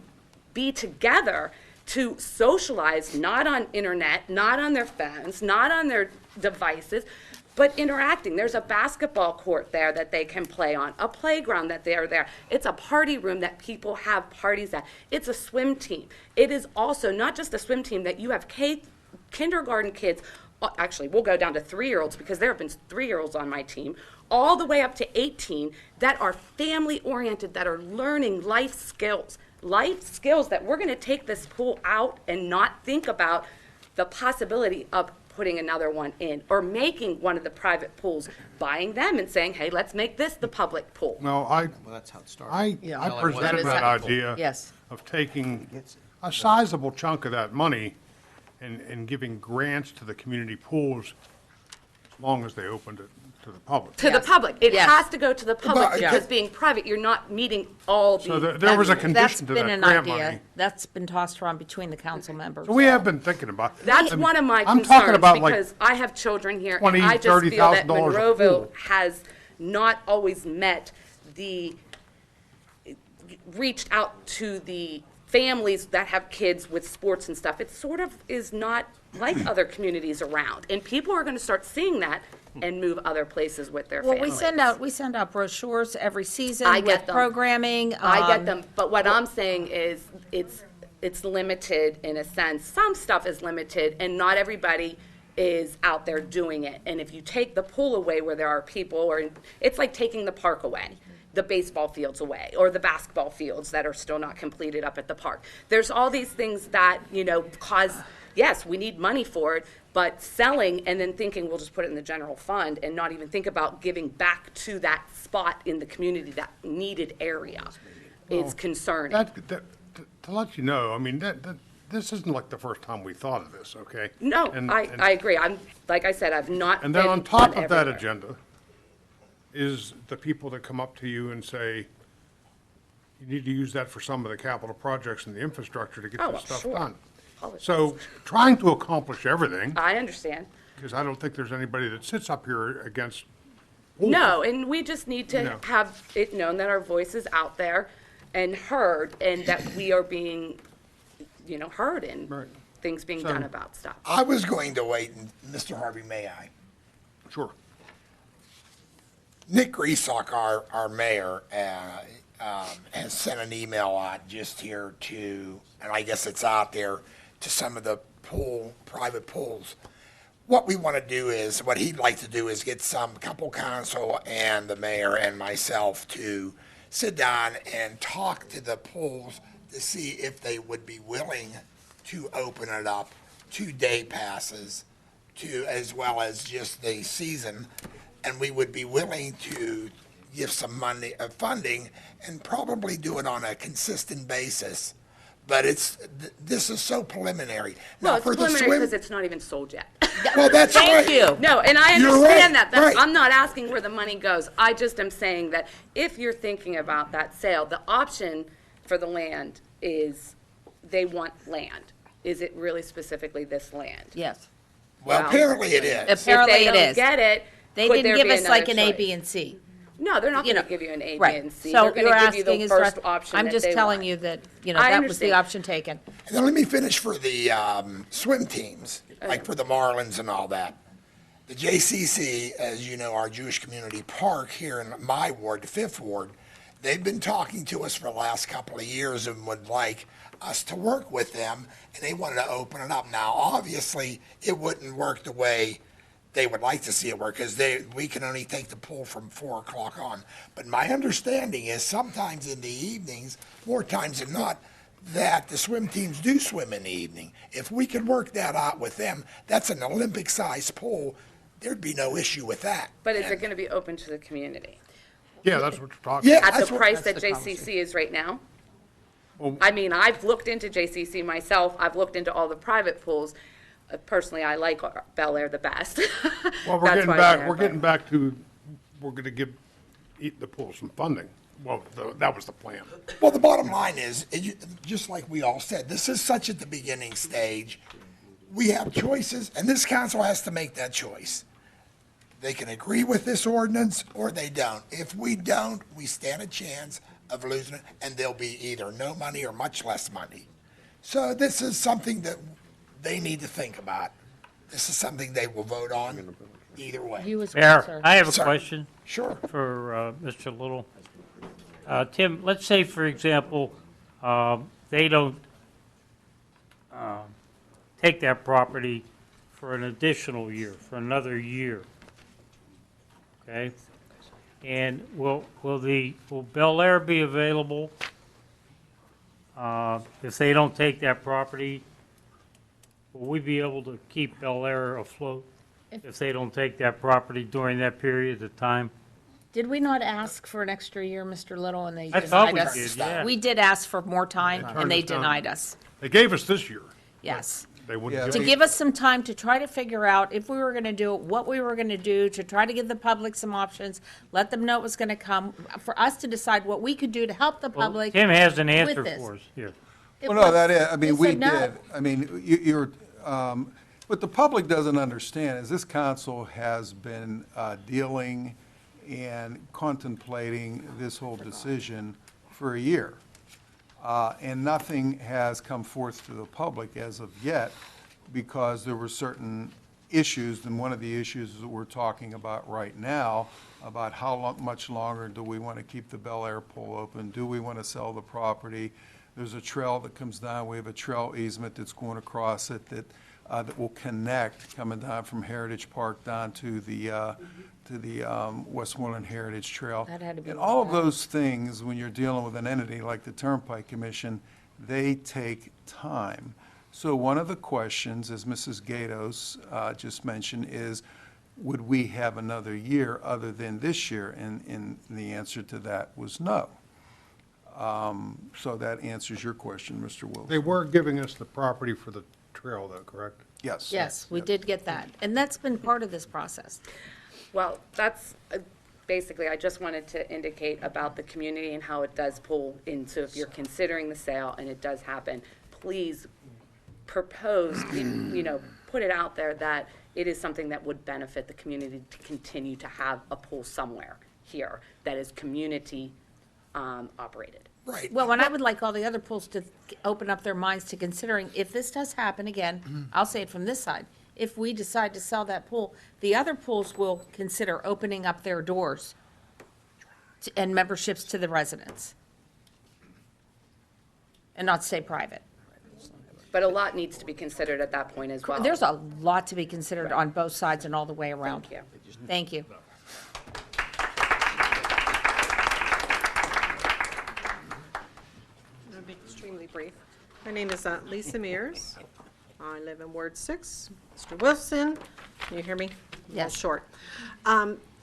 be together, to socialize, not on internet, not on their phones, not on their devices, but interacting. There's a basketball court there that they can play on, a playground that they are there. It's a party room that people have parties at. It's a swim team. It is also not just a swim team that you have kindergarten kids, actually we'll go down to 3-year-olds because there have been 3-year-olds on my team, all the way up to 18 that are family oriented, that are learning life skills that we're going to take this pool out and not think about the possibility of putting another one in or making one of the private pools, buying them and saying, hey, let's make this the public pool. No, Well, that's how it started. I presented that idea. Yes. of taking a sizable chunk of that money and giving grants to the community pools as long as they opened it to the public. To the public. It Yes. has to go to the public But- because being private, you're not meeting all the. So there was a condition to that grant money. That's been tossed around between the council members. So we have been thinking about. That's and one of my I'm talking concerns about like because I have children here and $20,000, I just feel that $30,000 a Monroeville pool. has not always met reached out to the families that have kids with sports and stuff. It sort of is not like other communities around. And people are going to start seeing that and move other places with their Well, families. we send out brochures every season I get with them. programming. I get them, but what I'm saying is it's limited in a sense. Some stuff is limited, and not everybody is out there doing it. And if you take the pool away where there are people, or it's like taking the park away, the baseball fields away, or the basketball fields that are still not completed up at the park. There's all these things that, cause, yes, we need money for it, but selling and then thinking we'll just put it in the general fund and not even think about giving back to that spot in the community, that needed area, is concerning. To let you know, I mean, this isn't like the first time we thought of this, okay? No, And- I agree. Like I said, I've not And then been on top on of that everywhere. agenda is the people that come up to you and say, you need to use that for some of the capital projects and the infrastructure to get Oh, this stuff sure. done. Apologize. So trying to accomplish everything, I understand. because I don't think there's anybody that sits up here against pools. No, and we just need to No. have it known that our voice is out there and heard, and that we are being, heard and Right. things being So- done about stuff. I was going to wait, and Mr. Harvey, may I? Sure. Nick Greasock, our mayor, has sent an email out just here to, and I guess it's out there, to some of the private pools. What we want to do is, what he'd like to do is get couple council and the mayor and myself to sit down and talk to the pools to see if they would be willing to open it up to day passes, as well as just the season. And we would be willing to give some money, funding, and probably do it on a consistent basis. But this is so preliminary. Well, Now, it's for the preliminary swim- because it's not even sold yet. Well, that's right. Thank you. No, and I You're understand right, that. right. I'm not asking where the money goes. I just am saying that if you're thinking about that sale, the option for the land is they want land. Is it really specifically this land? Yes. Well, apparently it is. Apparently if they it don't is. get it, They could didn't there give be us like an another A, B, choice? and C. No, they're not You going to know, give you an A, B, Right. and C. So They're going you're to give you asking the is first that- option I'm that just they telling want. you that, I that was the understand. option taken. And then let me finish for the swim teams, like for the Marlins and all that. The JCC, as you know, our Jewish Community Park here in my ward, the 5th Ward, they've been talking to us for the last couple of years and would like us to work with them, and they wanted to open it up. Now, obviously, it wouldn't work the way they would like to see it work, because we can only take the pool from 4 o'clock on. But my understanding is sometimes in the evenings, more times than not, that the swim teams do swim in the evening. If we could work that out with them, that's an Olympic-sized pool, there'd be no issue with that. But is it going to be open to the community? Yeah, that's what you're talking Yeah, about. At that's the what- price that that's the JCC is right now? Well- I mean, I've looked into JCC myself. I've looked into all the private pools. Personally, I like Bel Air the best. Well, That's why I'm there, we're but- getting back to, we're gonna eat the pool some funding. Well, that was the plan. Well, the bottom line is, just like we all said, this is such at the beginning stage. We have choices, and this council has to make that choice. They can agree with this ordinance, or they don't. If we don't, we stand a chance of losing it, and there'll be either no money or much less money. So this is something that they need to think about. This is something they will vote on either way. You as well, Mayor, sir. I have a Sir. question Sure. for Mr. Little. Tim, let's say, for example, they don't take that property for an additional year, for another year, okay? And will Bel Air be available if they don't take that property? Will we be able to keep Bel Air afloat if they don't take that property during that period of time? Did we not ask for an extra year, Mr. Little, and they I thought denied we us? did, yeah. We did ask for more time, They and turned they us down. denied us. They gave us this year. Yes. They wouldn't Yeah, give To us. give us some time to try to figure out if we were going to do it, what we were going to do, to try to give the public some options, let them know it was going to come, for us to decide what we could do to help the Well, public. Tim has an with answer this. for us here. It Well, no, was- that is, I they mean, we said no. did. I mean, what the public doesn't understand is this council has been dealing and contemplating this whole decision for a year. And nothing has come forth to the public as of yet because there were certain issues, and one of the issues that we're talking about right now, about how much longer do we want to keep the Bel Air pool open? Do we want to sell the property? There's a trail that comes down. We have a trail easement that's going across it that will connect, coming down from Heritage Park down to the Westmoreland Heritage Trail. That had to be And all of looked at. those things, when you're dealing with an entity like the Turnpike Commission, they take time. So one of the questions, as Mrs. Gatos just mentioned, is would we have another year other than this year? And the answer to that was no. So that answers your question, Mr. Wilson. They were giving us the property for the trail, though, correct? Yes. Yes, we did get that. And that's been part of this process. Well, that's, basically, I just wanted to indicate about the community and how it does pull into, if you're considering the sale and it does happen, please propose, put it out there that it is something that would benefit the community to continue to have a pool somewhere here that is community operated. Right. Well, and I would like all the other pools to open up their minds to considering, if this does happen again, I'll say it from this side, if we decide to sell that pool, the other pools will consider opening up their doors and memberships to the residents and not stay private. But a lot needs to be considered at that point as well. There's a lot to be considered on both sides and all the way around. Thank you. Thank you. I'll be extremely brief. My name is Lisa Mears. I live in Ward 6. Mr. Wilson, can you hear me? Yes. Short.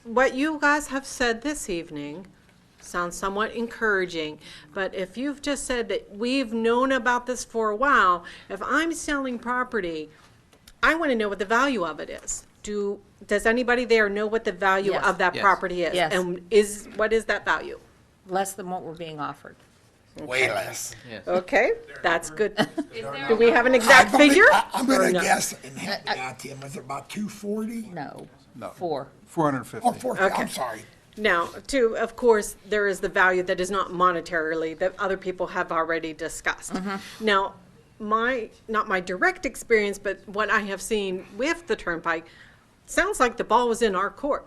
What you guys have said this evening sounds somewhat encouraging, but if you've just said that we've known about this for a while, if I'm selling property, I want to know what the value of it is. Does anybody there know what the value Yes. of that Yes. property is? Yes. And what is that value? Less than what we're being offered. Way less. Okay, that's good. Do we have an exact figure? I'm or going to no? guess, and help me out, Tim, was it about 240? No. No. 4. 450. Oh, 450, I'm Okay. sorry. Now, of course, there is the value that is not monetarily, that other people have already discussed. Now, not my direct experience, but what I have seen with the Turnpike, sounds like the ball was in our court.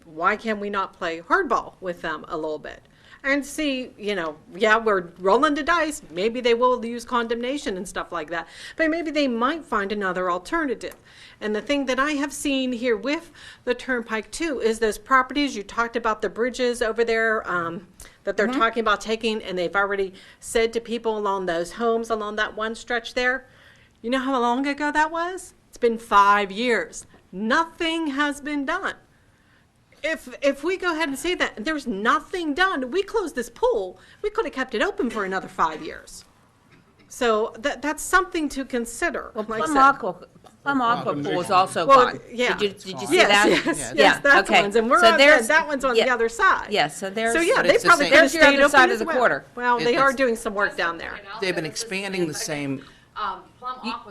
Why can we not play hardball with them a little bit? And see, we're rolling the dice. Maybe they will use condemnation and stuff like that. But maybe they might find another alternative. And the thing that I have seen here with the Turnpike too is those properties, you talked about the bridges over there that they're talking about taking, and they've already said to people along those homes along that one stretch there, you know how long ago that was? It's been 5 years. Nothing has been done. If we go ahead and say that there's nothing done, we close this pool, we could have kept it open for another 5 years. So that's something to consider. Well, like I Plum Aqua said. Pool is also Well, gone. yeah. Did you see Yes, that? yes, Yeah, yes, that's okay. ones, and we're So on there's- that one's on the other side. Yes, so there's. So yeah, But they it's the probably same- could have There's your stayed other open side of as the well. quarter. Well, they It's- are doing some work down there. They've been expanding the same,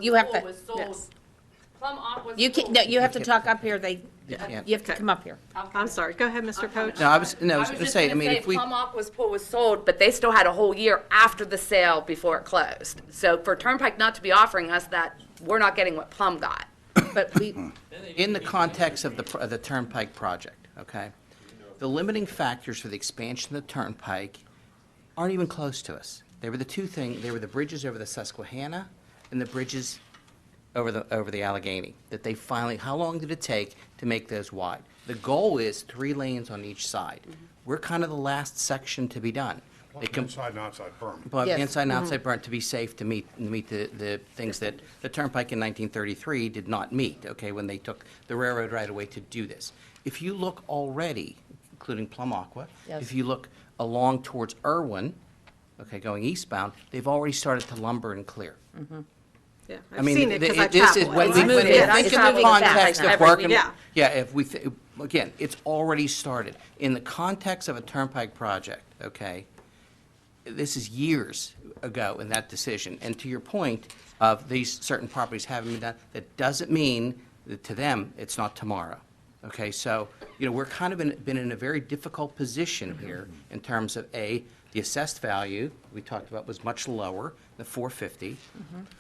You have to. Yes. You can, no, you have to talk up here. You can't. You have to come up here. I'm sorry, go ahead, Mr. Coach. no, I was going to say, I mean, if we, Plum Aqua's pool was sold, but they still had a whole year after the sale before it closed. So for Turnpike not to be offering us that, we're not getting what Plum got. But we, in the context of the Turnpike project, okay, the limiting factors for the expansion of the Turnpike aren't even close to us. They were the two things, they were the bridges over the Susquehanna and the bridges over the Allegheny, that they finally, how long did it take to make those wide? The goal is 3 lanes on each side. We're kind of the last section to be done. Inside and outside berm. But Yes. inside and outside burnt to be safe to meet the things that the Turnpike in 1933 did not meet, okay, when they took the railroad right away to do this. If you look already, including Plum Aqua. Yes. If you look along towards Irwin, okay, going eastbound, they've already started to lumber and clear. Yeah, I I've mean, seen it because I this is, travel. when It's we moving. think I in travel the context fast of every working, week. yeah, if we, again, it's already started. In the context of a turnpike project, okay, this is years ago in that decision. And to your point of these certain properties having been done, that doesn't mean that to them, it's not tomorrow. Okay, so, we're kind of been in a very difficult position here in terms of, A, the assessed value we talked about was much lower, the 450.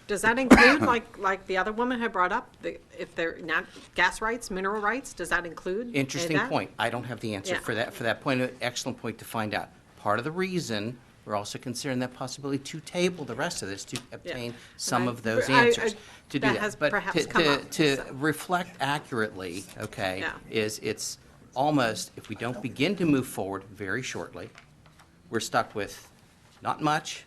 Does that include, like the other woman had brought up, if they're not gas rights, mineral rights, does that include? Interesting that? point. I don't have the answer Yeah. for that point. Excellent point to find out. Part of the reason we're also considering that possibility to table the rest of this to obtain some of those answers. To do that that, has but perhaps come up, to so. reflect accurately, okay, Yeah. it's almost, if we don't begin to move forward very shortly, we're stuck with not much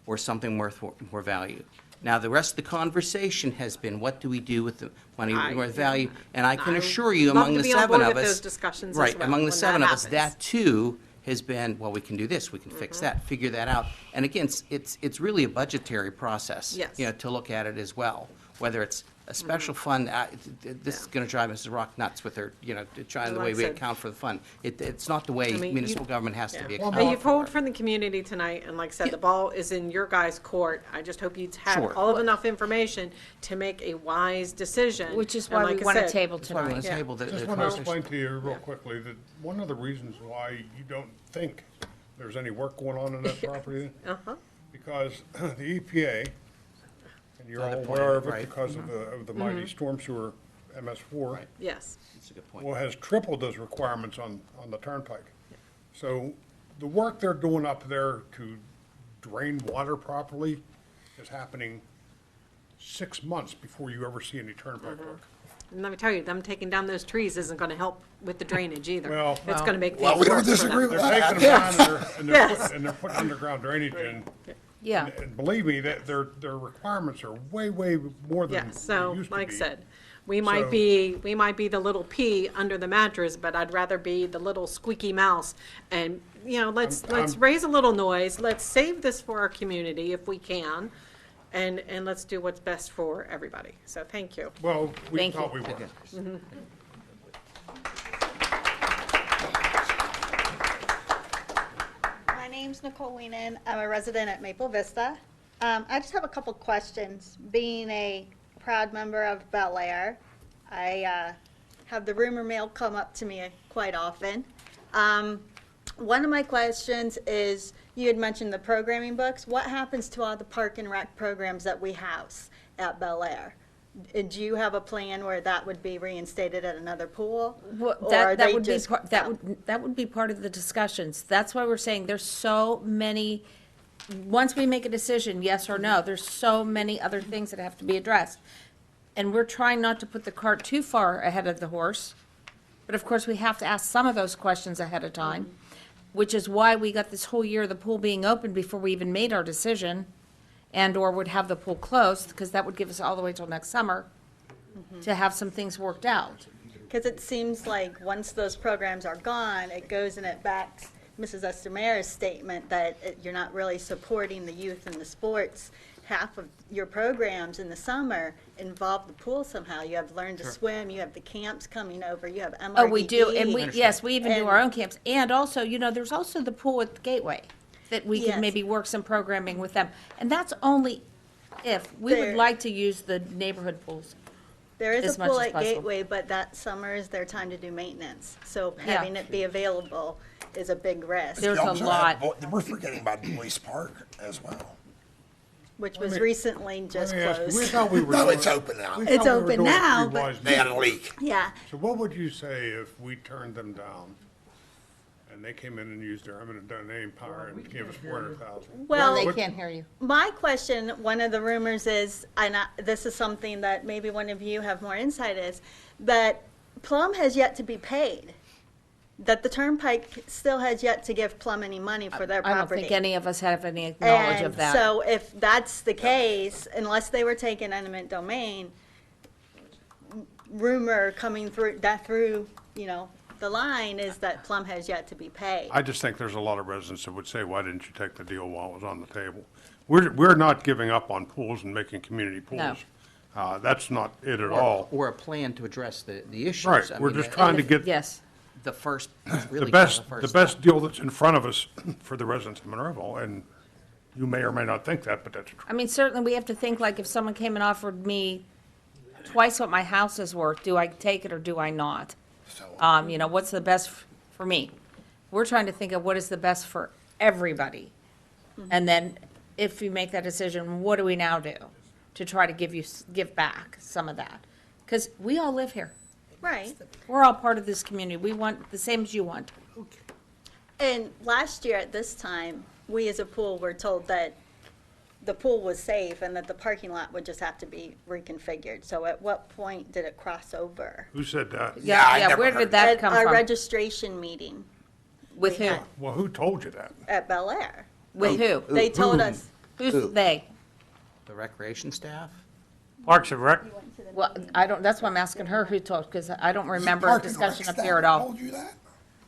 or something worth more value. Now, the rest of the conversation has been, what do we do with the money worth value? And I can assure you, among the seven of us. those discussions as Right, well, among the when seven that of us, happens. that too has been, well, we can do this, we can fix that, figure that out. And again, it's really a budgetary process. Yes. To look at it as well, whether it's a special fund, this is gonna drive Mrs. Rock nuts with her, trying the Like way I we said. account for the fund. It's not the way I mean, municipal government has to be Yeah. accounted You've for. heard from the community tonight, and like I said, the ball is in your guys' court. I just hope you have Sure. all of enough information to make a wise decision. Which is And why like we I want to said, table That's why we tonight. want to table the Just want to explain to you real quickly that one of the reasons why you don't think there's any work going on in that property, Uh-huh. because the EPA, and you're all Another point, aware of it right. because of the mighty storm sewer MS4, Yes. That's a good point. well, has tripled those requirements on the turnpike. So the work they're doing up there to drain water properly is happening 6 months before you ever see any turnpike work. And let me tell you, them taking down those trees isn't gonna help with the drainage either. Well- It's gonna make things Well, worse. we don't for them. disagree with They're taking that. them down and Yes. they're putting underground drainage in. Yeah. And believe me, that their requirements are way, way more than Yeah, they so, used to like I be. said, we might So- be the little pea under the mattress, but I'd rather be the little squeaky mouse. And, let's raise a little noise, let's save this for our community if we can, and let's do what's best for everybody. So, thank you. Well, we Thank thought you. we were. My name's Nicole Weenan. I'm a resident at Maple Vista. I just have a couple questions. Being a proud member of Bel Air, I have the rumor mill come up to me quite often. One of my questions is, you had mentioned the programming books. What happens to all the park and rec programs that we house at Bel Air? Do you have a plan where that would be reinstated at another pool? Well, Or are that they would be just- that would be part of the discussions. That's why we're saying there's so many, once we make a decision, yes or no, there's so many other things that have to be addressed. And we're trying not to put the cart too far ahead of the horse. But of course, we have to ask some of those questions ahead of time, which is why we got this whole year of the pool being open before we even made our decision, and/or would have the pool closed, because that would give us all the way till next summer to have some things worked out. Because it seems like once those programs are gone, it goes and it backs Mrs. Estamera's statement that you're not really supporting the youth and the sports. Half of your programs in the summer involve the pool somehow. You have Learn to Swim, you have the camps coming over, you have MRDD. Oh, we do, and we even do And- our own camps. And also, there's also the pool at the Gateway that we Yes. can maybe work some programming with them. And that's only if, we would There- like to use the neighborhood pools. There is as a much pool as at possible. Gateway, but that summer is their time to do maintenance. So Yeah. having it be available is a big risk. There's You a also lot. have We're forgetting about Boyce Park as well. Which was recently just Let me ask you, we closed. thought we were. No, doing- it's open now. we It's thought we were open doing now, three but- wise They had a men. leak. Yeah. So what would you say if we turned them down and they came in and used their eminent domain power and gave us 400,000? Well, They can't hear you. my question, one of the rumors is, and this is something that maybe one of you have more insight is, that Plum has yet to be paid. That the Turnpike still has yet to give Plum any money for their I property. don't think any of us have any knowledge of And that. so if that's the case, unless they were taking eminent domain, rumor coming through, the line is that Plum has yet to be paid. I just think there's a lot of residents that would say, why didn't you take the deal while it was on the table? We're not giving up on pools and making community pools. That's not it at all. Or a plan to address the issues. Right, I we're mean, just trying to get Yes. the first, the really best, kind the of the first best deal that's in front of us for the residents of Monroeville, and you may or may not think that, but that's true. I mean, certainly we have to think, like, if someone came and offered me twice what my house is worth, do I take it or do I not? You know, what's the best for me? We're trying to think of what is the best for everybody. And then if you make that decision, what do we now do to try to give back some of that? Because we all live here. Right. We're all part of this community. We want the same as you want. And last year at this time, we as a pool were told that the pool was safe and that the parking lot would just have to be reconfigured. So at what point did it cross over? Who said that? Yeah, where did that come At from? our registration meeting With who? Well, who told you that? at Bel Air. With who? They told us, Who's they? The recreation staff? Parks and Rec? Well, I don't, that's why I'm asking her who told, because I don't remember a Park and Rec discussion up staff here at all. Told you that?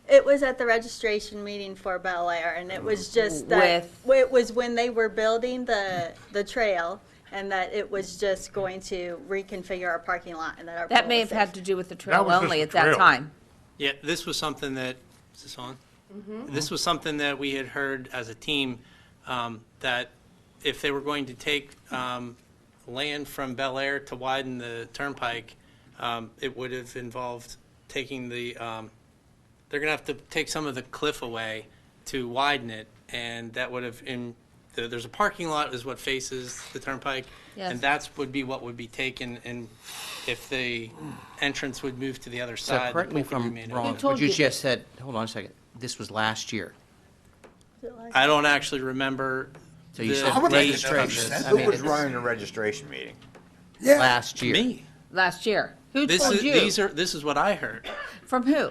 it was at the registration meeting for Bel Air, and it was just that, it was when they were building the trail, and that it was just going to reconfigure our parking lot, and that our That pool may was have had safe. to do with the That trail was just only the at that trail. time. Yeah, this was something that, is this on? This was something that we had heard as a team, that if they were going to take land from Bel Air to widen the turnpike, it would have involved taking the, they're going to have to take some of the cliff away to widen it, and that would have, there's a parking lot is what faces the turnpike, Yes. and that's would be what would be taken, and if the entrance would move to the other So side. the correct me if pool could I'm remain wrong, open. told what you you? just said, hold on a second, this was last year. I don't actually remember. So you the said I would like to date know of who this. said Who that. was running the registration meeting? Yeah. Last year. Me. Last year. Who This told is, you? this is what I heard. From who?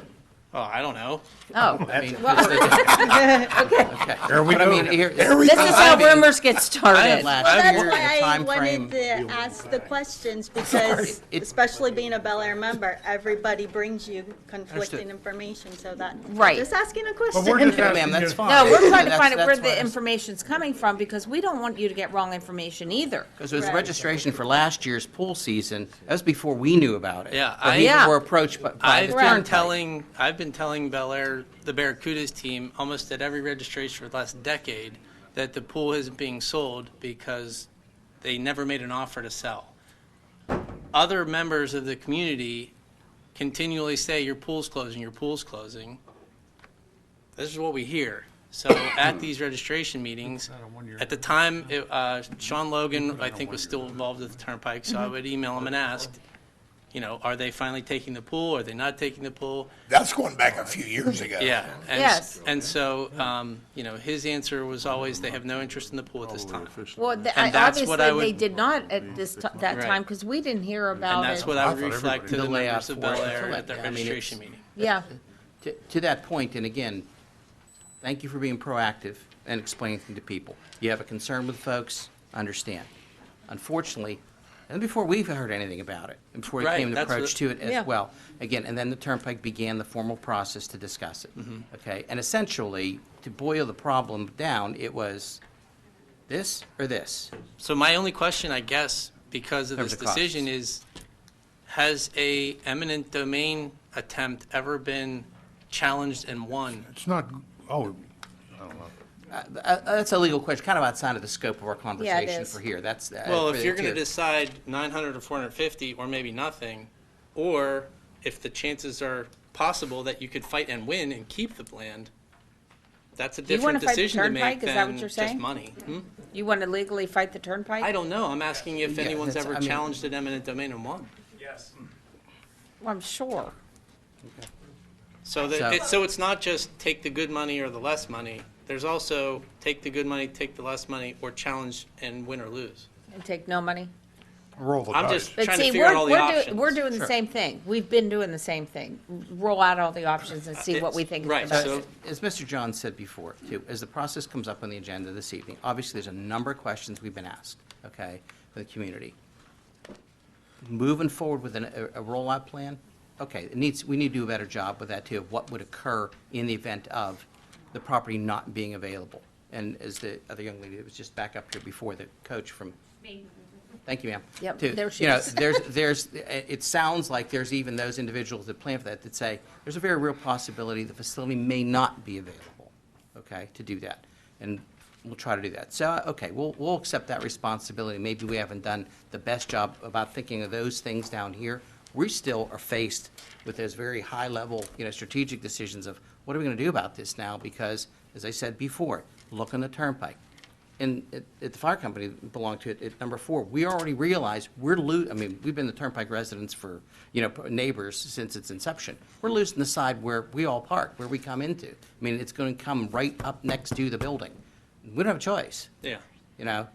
Oh, I don't know. Oh. I mean, Okay. There we but I go. mean, here, This is how rumors get started. last Well, that's year, why at a I time frame. wanted to ask the questions, because especially being a Bel Air member, everybody brings you conflicting information, so that. Right. Just asking a But we're question. just Ma'am, asking that's you- fine. No, we're trying to That's- find out where that's the why- information's coming from, because we don't want you to get wrong information either. Because it was Right. registration for last year's pool season. That was before we knew about it. Yeah, But I- we Yeah. were approached by I've the been turnpike. I've been telling Bel Air, the Barracudas team, almost at every registration for the last decade, that the pool isn't being sold because they never made an offer to sell. Other members of the community continually say, your pool's closing, your pool's closing. This is what we hear. So at these registration meetings, at the time, Sean Logan, I think, was still involved with the turnpike, so I would email him and ask, you know, are they finally taking the pool? Are they not taking the pool? That's going back a few years ago. Yeah. And, Yes. And so, you know, his answer was always, they have no interest in the pool at this time. Well, And that's what I obviously, they would- did not at that Right. time, because we didn't hear about And it. that's what I would thought reflect to The the layout members of for Bel it. Air at the I mean, registration it's- meeting. Yeah. To that point, and again, thank you for being proactive and explaining things to people. You have a concern with folks, I understand. Unfortunately, and before we've heard anything about it, and before it Right, came an that's approach what- to it Yeah. as well. Again, and then the Turnpike began the formal process to discuss it. Mm-hmm. Okay, and essentially, to boil the problem down, it was this or this. So my only question, I guess, because of There this was a cost. decision is, has a eminent domain attempt ever been challenged and won? It's not, oh, I don't know. That's a legal question, kind of outside of the scope of our conversation is. for here. That's Well, for if the you're going to tier. decide 900 or 450, or maybe nothing, or if the chances are possible that you could fight and win and keep the land, that's a Do you wanna different fight the decision to turnpike? make Is that what than you're just saying? money. You want to legally fight the turnpike? I don't know. I'm asking if Yeah, anyone's that's- ever I mean- challenged an eminent domain and won. Well, I'm sure. So it's not just take the good money or the less money. There's also take the good money, take the less money, or challenge and win or lose. And take no money. Roll the I'm dice. just But trying see, to figure out all the we're options. we're doing the Sure. same thing. We've been doing the same thing. Roll out all the options and see what we think is right, the best. so- As Mr. John said before, too, as the process comes up on the agenda this evening, obviously, there's a number of questions we've been asked, okay, for the community. Moving forward with a rollout plan, okay, we need to do a better job with that too, of what would occur in the event of the property not being available. And as the other young lady that was just back up here before, the coach from. Thank you, ma'am. Yep, To- there she you know, is. it sounds like there's even those individuals that plan for that say, there's a very real possibility the facility may not be available, okay, to do that. And we'll try to do that. So, okay, we'll accept that responsibility. Maybe we haven't done the best job about thinking of those things down here. We still are faced with those very high-level, strategic decisions of what are we going to do about this now? Because, as I said before, look on the turnpike. And at the fire company that belonged to it, at number 4, we already realize we've been the turnpike residents for, neighbors since its inception. We're losing the side where we all park, where we come into. I mean, it's going to come right up next to the building. We don't have a choice. Yeah. We don't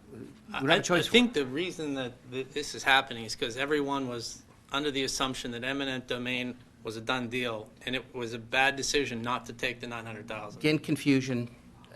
have a choice. I think the reason that this is happening is because everyone was under the assumption that eminent domain was a done deal, and it was a bad decision not to take the 900,000. Again, confusion,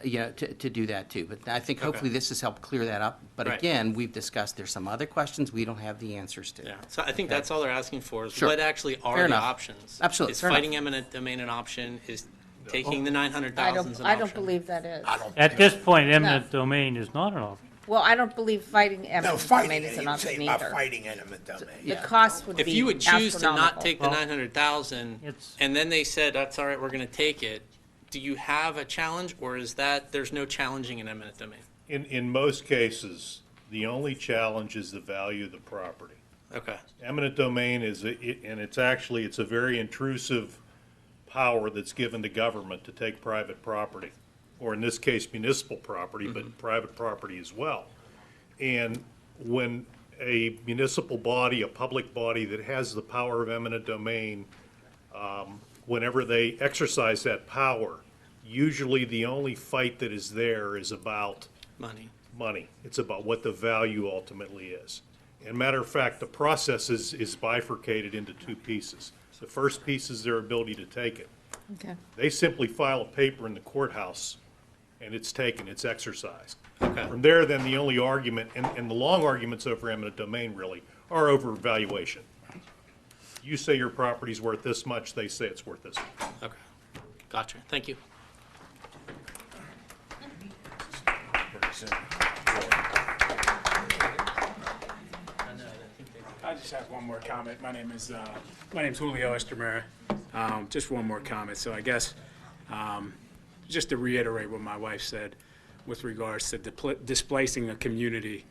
to do that too. But I think hopefully this has helped clear that up. But Right. again, we've discussed there's some other questions we don't have the answers to. Yeah, so I think that's all they're asking for is Sure. what actually are Fair the enough. options? Absolutely, Is fair enough. fighting eminent domain an option? Is taking the I 900,000 an option? I don't believe that is. At this point, eminent domain is not an option. Well, I don't believe fighting eminent domain is an you say option about either. fighting eminent domain. The cost would be If you would choose to not astronomical. take the 900,000, It's- and then they said, that's all right, we're going to take it, do you have a challenge, or is that, there's no challenging in eminent domain? In most cases, the only challenge is the value of the property. Okay. Eminent domain is, it's a very intrusive power that's given to government to take private property, or in this case, municipal property, but private property as well. And when a municipal body, a public body that has the power of eminent domain, whenever they exercise that power, usually the only fight that is there is about Money. It's about what the value ultimately is. And matter of fact, the process is bifurcated into 2 pieces. The first piece is their ability to take it. Okay. They simply file a paper in the courthouse, and it's taken, it's exercised. Okay. From there, then the only argument, and the long arguments over eminent domain really, are over valuation. You say your property's worth this much, they say it's worth this much. Okay. Gotcha. Thank you. I just have one more comment. My name's Julio Estamera. Just one more comment. So I guess, just to reiterate what my wife said with regards to displacing a community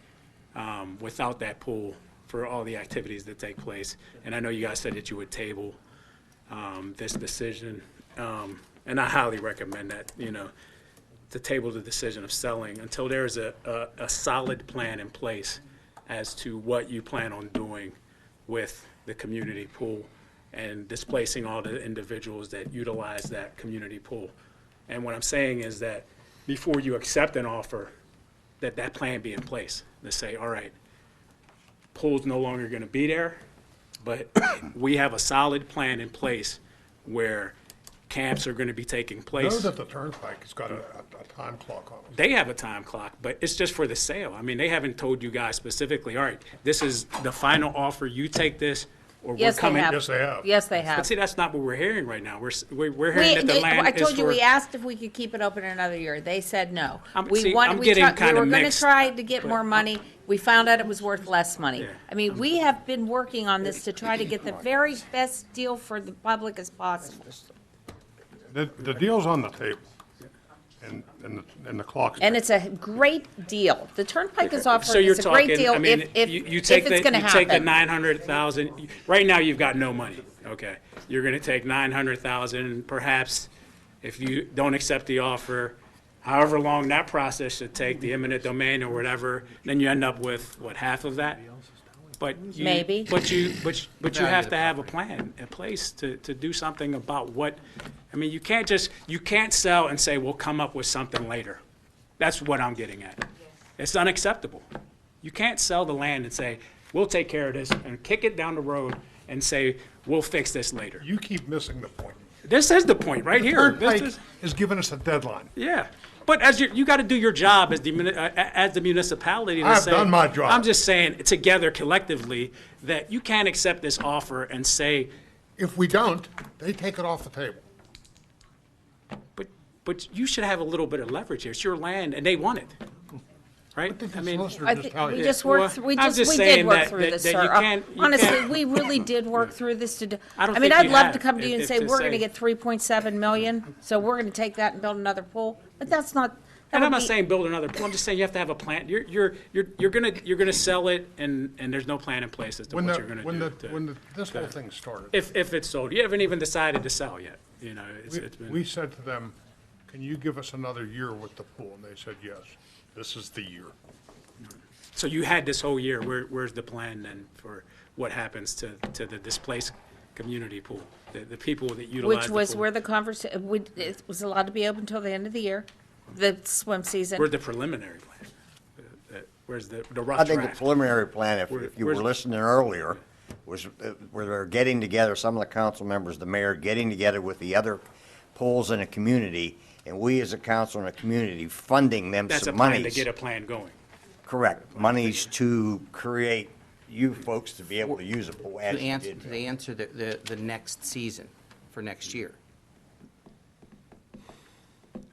without that pool for all the activities that take place. And I know you guys said that you would table this decision, and I highly recommend that, to table the decision of selling until there's a solid plan in place as to what you plan on doing with the community pool and displacing all the individuals that utilize that community pool. And what I'm saying is that before you accept an offer, that plan be in place. To say, all right, pool's no longer going to be there, but we have a solid plan in place where camps are going to be taking place. Know that the turnpike has got a time clock on it. They have a time clock, but it's just for the sale. I mean, they haven't told you guys specifically, all right, this is the final offer, you take this, or Yes, we're they coming. have. Yes, they have. Yes, they have. But see, that's not what we're hearing right now. We're hearing that the land I is told you, for- we asked if we could keep it open another year. They said no. I'm We getting we were kinda going to mixed, try to get but- more money. We found out it was worth less money. Yeah. I mean, we have been working on this to try to get the very best deal for the public as possible. The deal's on the table, and the clock's. And it's a great deal. The Turnpike is offering So you're us a great talking, deal I mean, if you take it's going to you take the happen. 900,000, right now you've got no money, okay? You're gonna take 900,000, perhaps, if you don't accept the offer, however long that process should take, the eminent domain or whatever, then you end up with, what, half of that? But you, Maybe. But you have to have a plan in place to do something about what, I mean, you can't sell and say, we'll come up with something later. That's what I'm getting at. It's unacceptable. You can't sell the land and say, we'll take care of this, and kick it down the road and say, we'll fix this later. You keep missing the point. This is the point, right The here. turnpike is giving us a deadline. Yeah, but as you got to do your job as the municipality. To I've say, done my job. I'm just saying, together collectively, that you can't accept this offer and say, If we don't, they take it off the table. But you should have a little bit of leverage here. It's your land, and they want it, right? I mean, I think we just worked, we I'm just, we saying did work that- through this, that sir. you can't- you Honestly, can't- we really did work through this to do. I don't I mean, think I'd you love have, to come to you and if say, to we're gonna say- get 3.7 million, so we're gonna take that and build another pool, but that's not, that And would I'm not be- saying build another pool. I'm just saying you have to have a plan. You're gonna sell it, and there's no plan in place as to When what the, you're gonna when do. the, this whole thing started, If it's sold, you haven't even decided to sell yet. You know, it's been. we said to them, can you give us another year with the pool? And they said, yes, this is the year. So you had this whole year. Where's the plan then for what happens to the displaced community pool, the people that utilize which the was pool? where the conversation, it was allowed to be open until the end of the year, the swim season. Where's the preliminary plan? Where's the rough I think the draft? preliminary plan, if you were Where's- listening earlier, was where they're getting together, some of the council members, the mayor, getting together with the other pools in the community, and we as a council and a community funding them That's a some plan to monies. get a plan going. Correct, monies to create you folks to be able to use a pool as you did. To answer the next season, for next year.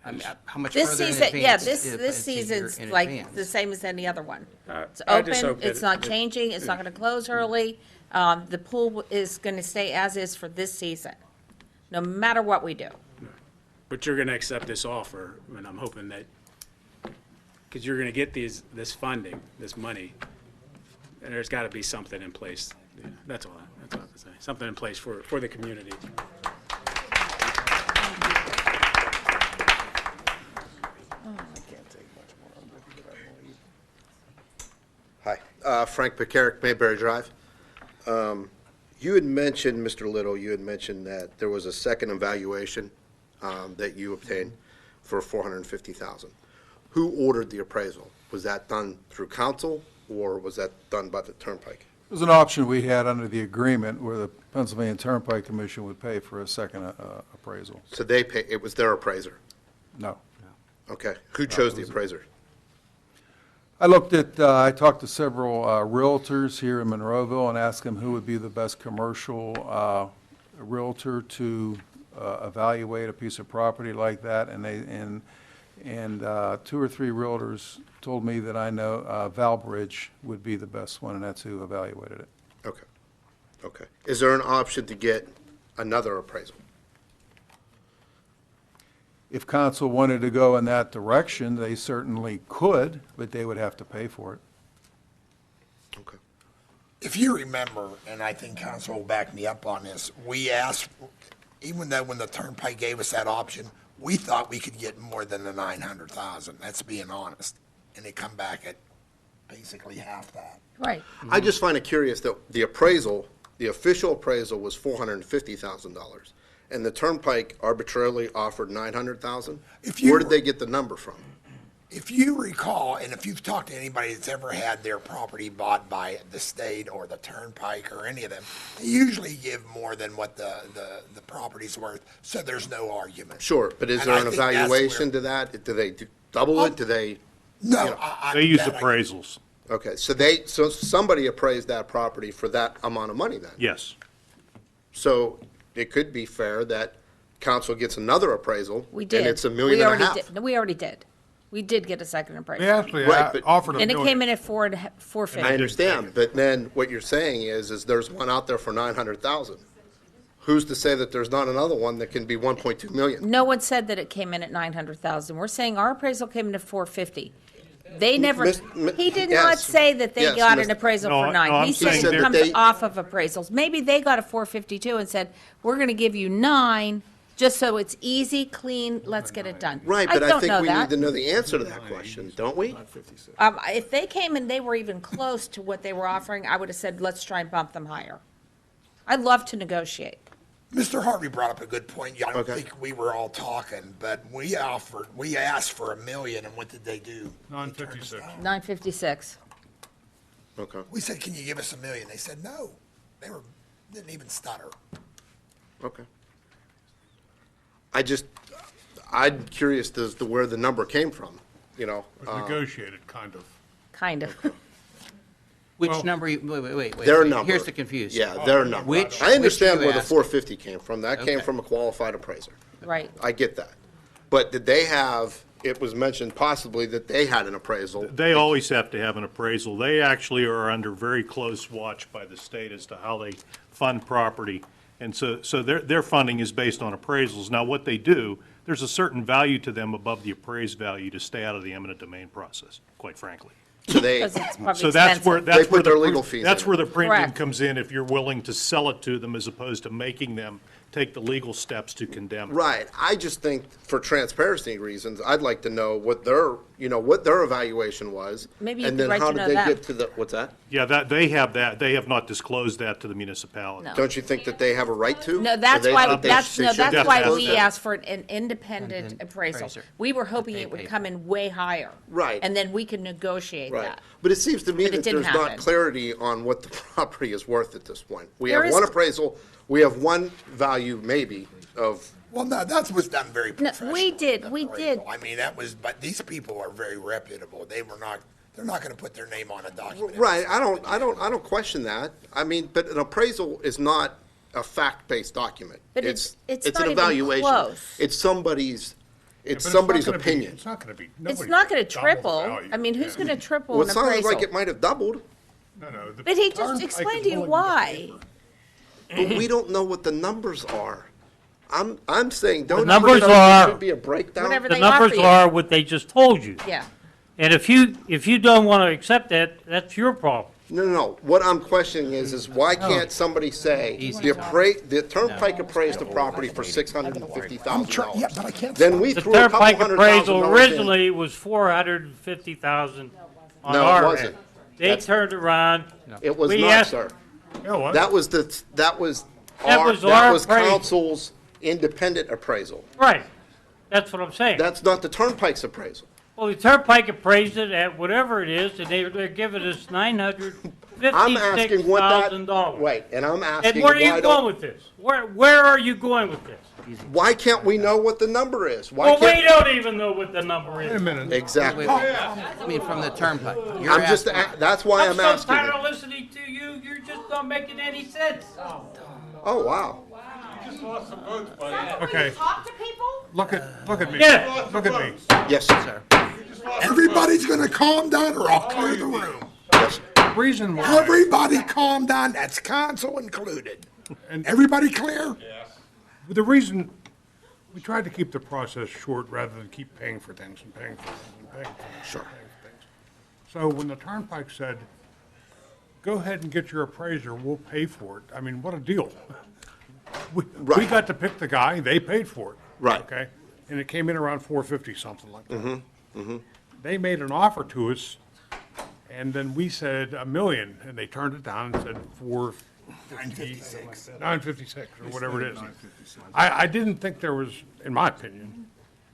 I mean, how much This further in season, yeah, advance this is a season's year in like advance? the same as any other one. It's I just open, hope that it's not it- changing, it's not gonna close early. The pool is gonna stay as is for this season, no matter what we do. But you're gonna accept this offer, and I'm hoping that, because you're gonna get this funding, this money, and there's gotta be something in place. Yeah, that's all I have to say. Something in place for the community. Hi, Frank Pekarik, Mayberry Drive. You had mentioned, Mr. Little, you had mentioned that there was a second evaluation that you obtained for $450,000. Who ordered the appraisal? Was that done through council, or was that done by the Turnpike? It was an option we had under the agreement where the Pennsylvania Turnpike Commission would pay for a second appraisal. So they pay, it was their appraiser? No. Okay. Who chose the appraiser? I looked at, I talked to several realtors here in Monroeville and asked them who would be the best commercial realtor to evaluate a piece of property like that, and two or three realtors told me that I know Valbridge would be the best one, and that's who evaluated it. Okay. Okay. Is there an option to get another appraisal? If council wanted to go in that direction, they certainly could, but they would have to pay for it. Okay. If you remember, and I think council will back me up on this, we asked, even though when the Turnpike gave us that option, we thought we could get more than the 900,000, that's being honest. And they come back at basically half that. Right. I just find it curious that the appraisal, the official appraisal was $450,000, and the Turnpike arbitrarily offered $900,000? Where did they get the number from? If you recall, and if you've talked to anybody that's ever had their property bought by the state or the Turnpike or any of them, they usually give more than what the property's worth, so there's no argument. Sure, but is And there I an think that's evaluation to that? Do they double it? Do they? No, you know- They use appraisals. Okay, so somebody appraised that property for that amount of money then? Yes. So it could be fair that council gets another appraisal. We did. And it's $1.5 million. We already did. We did get a second appraisal. They actually Right, but- offered a And it million. came in at 450. I understand, but then what you're saying is there's one out there for 900,000. Who's to say that there's not another one that can be 1.2 million? No one said that it came in at 900,000. We're saying our appraisal came in at 450. They never, he did not yes. say that they Yes, got Miss- an appraisal No, for no, 9. I'm He said saying it they're- comes they- off of appraisals. Maybe they got a 452 and said, we're going to give you 9, just so it's easy, clean, let's get it done. Right, but I don't think know we need that. to know the answer to that question, don't we? If they came and they were even close to what they were offering, I would have said, let's try and bump them higher. I'd love to negotiate. Mr. Harvey brought up a good point. I don't Okay. think we were all talking, but we asked for $1 million, and what did they do? 956. 956. Okay, We said, can you give us $1 million? They said no. Didn't even stutter. okay. I'm curious as to where the number came from, you know? It was negotiated, kind of. Kind of. Which number, wait. Their number. Here's the confusion. Yeah, their number. Which? I understand which where you the asked. 450 came from. That came Okay. from a qualified appraiser. Right. I get that. But did they have, it was mentioned possibly that they had an appraisal. They always have to have an appraisal. They actually are under very close watch by the state as to how they fund property. And so their funding is based on appraisals. Now, what they do, there's a certain value to them above the appraised value to stay out of the eminent domain process, quite frankly. So they, Because it's probably So that's where, expensive. They that's put where their the, legal fees that's in. where the premium Correct. comes in if you're willing to sell it to them as opposed to making them take the legal steps to condemn it. right. I just think for transparency reasons, I'd like to know what their, what their evaluation was. Maybe you and could then write how to did know they that. get to the, what's that? Yeah, they have not disclosed that to the municipality. No. Don't you think that they have a right to? No, Or that's they why, think they that's, should no, that's why disclose we that? asked for an independent appraisal. appraiser. We were hoping they it would paid come in way higher. Right. And then we could negotiate Right. that. But it seems to me But it that didn't there's not happen. clarity on what the property is worth at this point. We There have is- one appraisal, we have one value maybe of, Well, no, that was done very No, professionally. we did. I mean, that was, but these people are very reputable. They're not gonna put their name on a document. right, I don't question that. I mean, but an appraisal is not a fact-based document. But it's an not even evaluation. close. It's somebody's, Yeah, it's but somebody's not gonna be- opinion. It's not gonna be, It's nobody's not gonna double the triple. value. I mean, who's Yeah. gonna triple Well, an it sounds appraisal? like it might have doubled, No, the But he just Turnpike explained is to you willing why. but we don't know what the numbers are. I'm saying, don't you numbers think there are- should be a breakdown? Whatever The they offer numbers you. are what they just told you. Yeah. And if you don't want to accept that, that's your problem. No. What I'm questioning is why can't somebody say, the Turnpike appraised the property for $650,000? Yeah, but I can't. Then we The threw a couple Turnpike $100,000 appraisal in. originally was $450,000 on No, it our wasn't. end. They turned around. It was We not, asked- sir. Yeah, what? That was That was our our appraisal. council's independent appraisal. Right. That's what I'm saying. That's not the Turnpike's appraisal. Well, the Turnpike appraised it at whatever it is, and they're giving us I'm asking what that, $956,000. wait, and I'm asking And where are you why going don't, with this? Where are you going with this? why can't we know what the number is? Why Well, we can't, don't even know what the number Wait a is. minute. exactly. I mean, from the Turnpike. You're I'm just, asking- that's why I'm so asking tired of you. listening to you. You're just not making any sense. Oh, wow. Okay, Talk to people? look at me. Yeah. Look at me. Yes, sir. Everybody's gonna calm down or I'll clear the room. Yes. The reason why, Everybody calm down, that's council included. and Everybody clear? the reason, we tried to keep the process short rather than keep paying for things and paying for things and paying for things. Sure. and paying for things. So when the Turnpike said, go ahead and get your appraiser, we'll pay for it, I mean, what a deal. We Right. got to pick the guy, they paid for it. Right. Okay? And it came in around 450, something like that. They made an offer to us, and then we said $1 million, and they turned it down and said 956. 956, or whatever it is. I didn't think there was, in my opinion,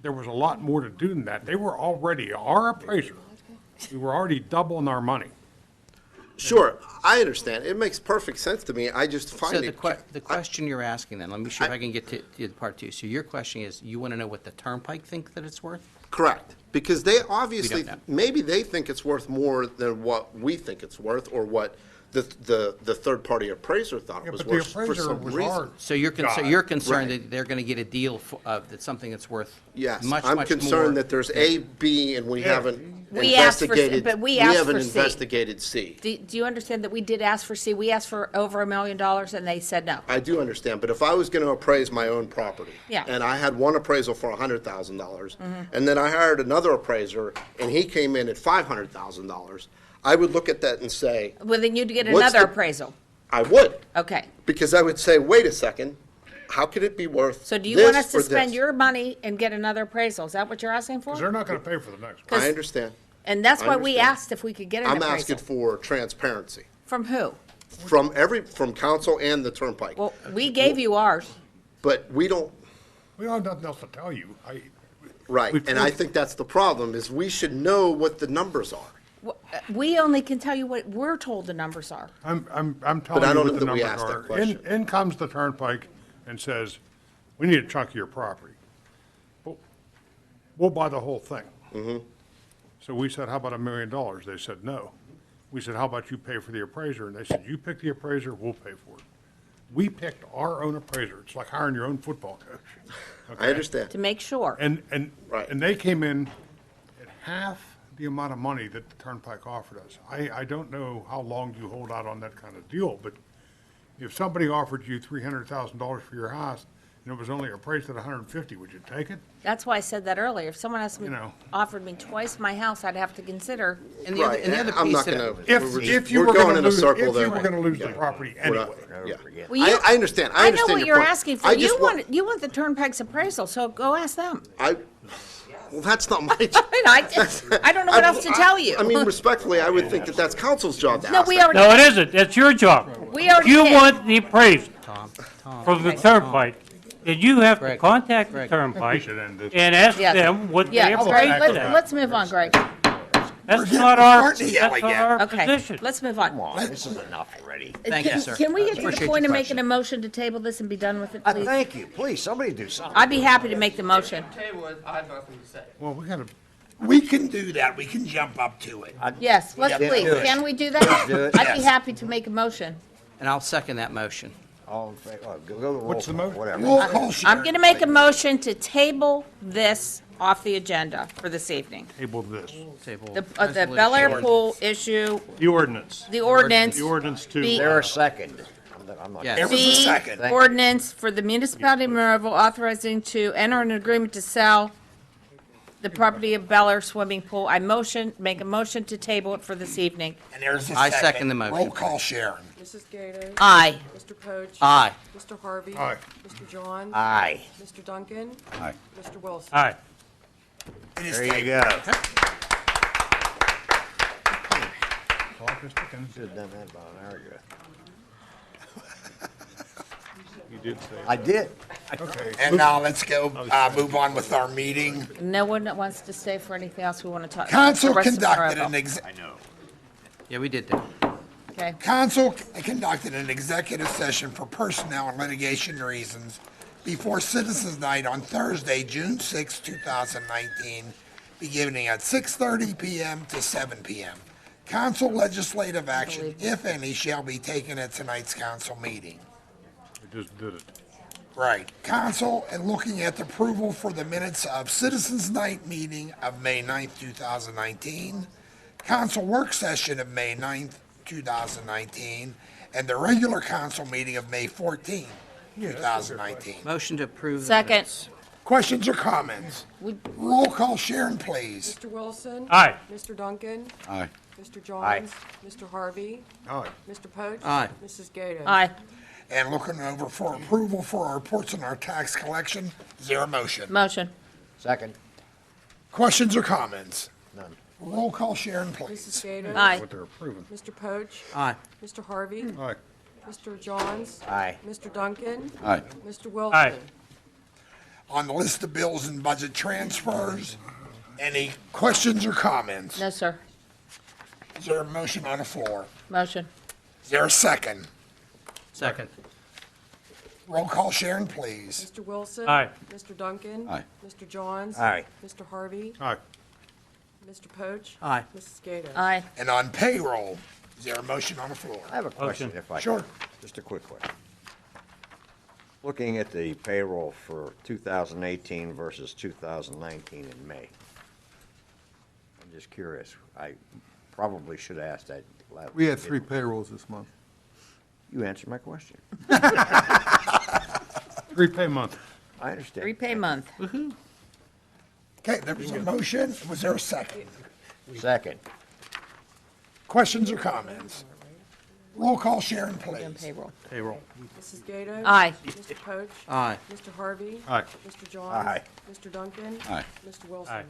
there was a lot more to do than that. They were already, our appraiser, we were already doubling our money. Sure, I understand. It makes perfect sense to me. I just So find the it. the question you're asking then, let me see if I can get to the part two. So your question is, you want to know what the Turnpike think that it's worth? Correct, because they obviously, know. maybe they think it's worth more than what we think it's worth, or what the third-party appraiser thought Yeah, it was but the worth for appraiser some was reason. our So you're guy. concerned Right. that they're going to get a deal that's something that's worth Yes, much, I'm much more. concerned that there's A, B, and we Yeah. haven't We asked for C, investigated. but we asked haven't for C. investigated C. Do you understand that we did ask for C? We asked for over $1 million and they said no. I do understand, but if I was going to appraise my own property, Yeah. and I had one appraisal for $100,000, and then I hired another appraiser, and he came in at $500,000, I would look at that and say, Well, then you'd get What's another the- appraisal. I would, Okay. because I would say, wait a second, how could it be worth So do you want this us to for spend this? your money and get another appraisal? Is that what you're asking for? Because they're not going to pay for the next one. I understand. And that's I why we understand. asked if we could get an I'm appraisal. asking for transparency From who? from council and the Turnpike. Well, we gave you ours. But we don't, We don't have nothing else to tell you. right, We've and I told- think that's the problem, is we should know what the numbers are. We only can tell you what we're told the numbers are. I'm I telling don't you know what the that we numbers asked that are. question. In comes the Turnpike and says, we need a chunk of your property. We'll buy the whole thing. So we said, how about $1 million? They said no. We said, how about you pay for the appraiser? And they said, you pick the appraiser, we'll pay for it. We picked our own appraiser. It's like hiring your own football coach. I Okay? understand. To make sure. And Right. they came in at half the amount of money that the Turnpike offered us. I don't know how long you hold out on that kind of deal, but if somebody offered you $300,000 for your house and it was only appraised at 150, would you take it? That's why I said that earlier. If someone You know. offered me twice my house, I'd have to consider. And the other, and the other I'm piece not that, gonna. If you we're were going gonna in a lose, circle if there. you were gonna lose the property We're anyway. not- yeah. Well, you- I understand. I know understand what your you're point. asking for. I just You want the Turnpike's appraisal, so go ask them. Well, that's not my job. I don't know what else to tell you. I mean, respectfully, I would think that that's council's job to No, ask we that. already. No, it isn't. That's your job. We already You did. want the appraisal Tom, from the Turnpike, then you have to Greg, contact the Greg. Turnpike should end this. and ask Yes. them what they Yeah, Greg, appraised it at. let's move on, Greg. That's not our, starting to yell that's not again. our Okay, position. let's move on. Come on, this is enough already. Thank you, sir. Can we get to the Appreciate point your of making question. a motion to table this and be done with it, please? Thank you, please, somebody do something. I'd be happy to make the motion. Well, We can do that. We can jump up to it. Yes, let's Yeah, please. do it. Can we do that? do it. I'd be Yes. happy to make a motion. And I'll second that motion. All in favor, go to the roll What's the call, motion? whatever. Roll call, I'm Sharon. going to make a motion to table this off the agenda for this evening. Table this. Table. The resolution. Bel Air pool issue, The ordinance. the ordinance. The ordinance to. Be- There a second. I'm not. Yes. There was a The second. ordinance for the Municipality of Monroeville authorizing to enter an agreement to sell the property of Bel Air swimming pool. Make a motion to table it for this evening. And there's a I second. second the motion. Roll call, Sharon. Mrs. Gato? Aye. Mr. Poach? Aye. Mr. Harvey? Aye. Mr. Johns? Aye. Mr. Duncan? Aye. Mr. Wilson? All right. It is There you tabled. go. Should have done that about an hour ago. You did say. I did. Okay. And now let's go, move on with our meeting. No one that wants to stay for anything else we want to talk. Council the rest of conducted Monroeville. an ex, Yeah, we did that. Okay. council conducted an executive session for personnel and litigation reasons before Citizens Night on Thursday, June 6, 2019, beginning at 6:30 PM to 7 PM. Council legislative action, if any, shall be taken at tonight's council meeting. I just did it. Right. Council, and looking at the approval for the minutes of Citizens Night meeting of May 9th, 2019, council work session of May 9th, 2019, and the regular council meeting of May 14th, 2019. Motion to approve. the Second. minutes. Questions or comments? Roll call, Sharon, please. Mr. Wilson? Aye. Mr. Duncan? Aye. Mr. Johns? Mr. Harvey? Aye. Mr. Poach? Aye. Mrs. Gato? Aye. And looking over for approval for our reports on our tax collection, is there a motion? Motion. Second. Questions or comments? None. Roll call, Sharon, Mrs. please. Gato? Aye. What they're approving. Mr. Poach? Aye. Mr. Harvey? Aye. Mr. Johns? Aye. Mr. Duncan? Aye. Mr. Wilson? Aye. On the list of bills and budget transfers, any questions or comments? No, sir. Is there a motion on the floor? Motion. Is there a second? Second. Roll call, Sharon, please. Mr. Wilson? Aye. Mr. Duncan? Aye. Mr. Johns? Aye. Mr. Harvey? Aye. Mr. Poach? Aye. Mrs. Gato? Aye. And on payroll, is there a motion on the floor? I have a question, Motion. if I Sure. can. Just a quick question. Looking at the payroll for 2018 versus 2019 in May. I'm just curious. I probably should ask that. We had 3 payrolls this month. You answered my question. 3 pay month. I understand. 3-pay month. Okay, there was a motion. Was there a second? Second. Questions or comments? Roll call, Sharon, Done please. payroll. Payroll. Mrs. Gato? Aye. Mr. Poach? Aye. Mr. Harvey? Aye. Mr. Johns? Aye. Mr. Duncan? Aye. Mr. Wilson? Aye.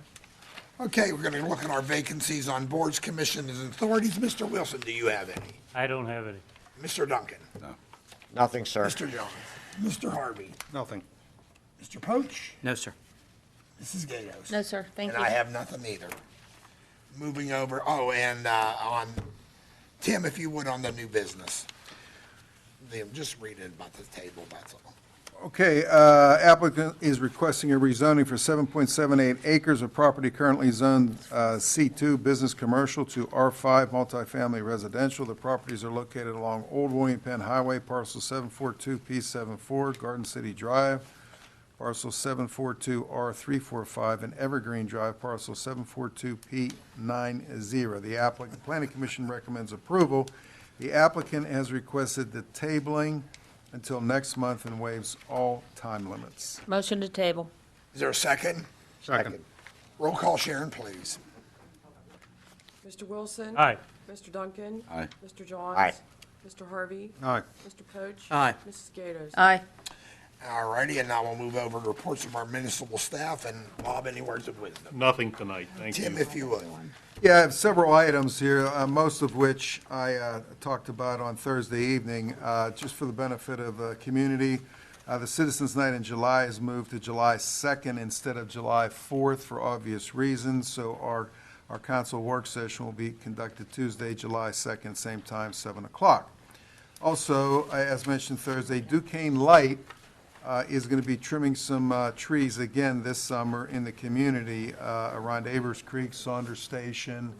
Okay, we're going to look at our vacancies on boards, commissions, and authorities. Mr. Wilson, do you have any? I don't have any. Mr. Duncan? Nothing, sir. Mr. Jones? Mr. Harvey? Nothing. Mr. Poach? No, sir. Mrs. Gatos? No, sir. Thank And you. I have nothing either. Moving over, and on, Tim, if you would, on the new business. Just read it about the table, that's all. Okay, applicant is requesting a rezoning for 7.78 acres of property currently zoned C2 Business Commercial to R5 Multifamily Residential. The properties are located along Old William Penn Highway, parcel 742P74, Garden City Drive, parcel 742R345, and Evergreen Drive, parcel 742P90. The Planning Commission recommends approval. The applicant has requested the tabling until next month and waives all time limits. Motion to table. Is there a second? Second. Roll call, Sharon, please. Mr. Wilson? Aye. Mr. Duncan? Aye. Mr. Johns? Aye. Mr. Harvey? Aye. Mr. Poach? Aye. Mrs. Gatos? Aye. All righty, and now we'll move over to reports from our municipal staff. And Bob, any words of wisdom? Nothing tonight, thank you. Tim, if you would. Yeah, I have several items here, most of which I talked about on Thursday evening. Just for the benefit of the community, the Citizens Night in July is moved to July 2nd instead of July 4th for obvious reasons. So our council work session will be conducted Tuesday, July 2nd, same time, 7 o'clock. Also, as mentioned Thursday, Duquesne Light is going to be trimming some trees again this summer in the community around Avers Creek, Saunders Station,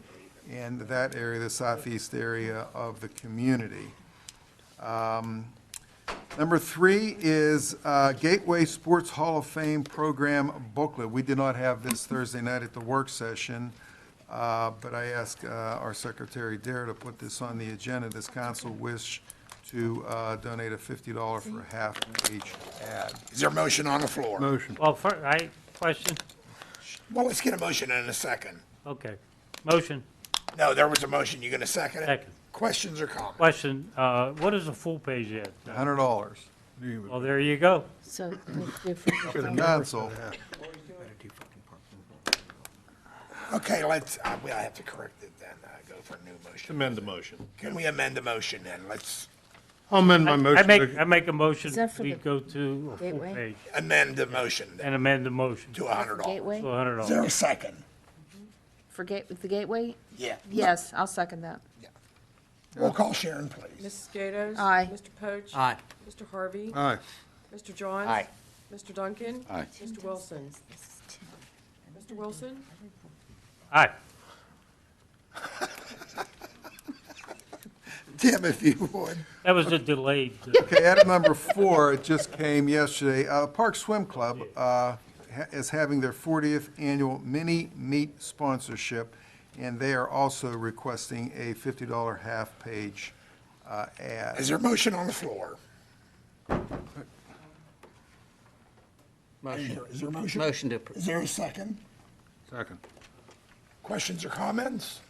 and that area, the southeast area of the community. Number 3 is Gateway Sports Hall of Fame Program Booklet. We did not have this Thursday night at the work session, but I asked our Secretary Dare to put this on the agenda. This council wish to donate a $50 for a half-page ad. Is there a motion on the floor? Motion. Well, question? Well, let's get a motion in a second. Okay. Motion. No, there was a motion. You going to second it? Second. Questions or comments? Question, what is a full page ad? $100. Well, there you go. So, For the council. Okay, let's, we have to correct it then, go for a new motion. Amend the motion. Can we amend the motion then? Let's I'll amend my I motion. make a motion, Is that for we the go to a full Gateway? page amend the motion then and amend the motion to to $100. Gateway? $100. Is there a second? For the Gateway? Yeah. Yes, I'll second that. Roll call, Sharon, please. Mrs. Gatos? Aye. Mr. Poach? Aye. Mr. Harvey? Aye. Mr. Johns? Aye. Mr. Duncan? Aye. Mr. Wilson? Mr. Wilson? Aye. Tim, if you would. That was a delayed. Okay, item number 4, it just came yesterday. Park Swim Club is having their 40th annual mini meet sponsorship, and they are also requesting a $50 half-page ad. Is there a motion on the floor? Motion. Is there a motion? Motion to approve. Is there a second? Second. Questions or comments?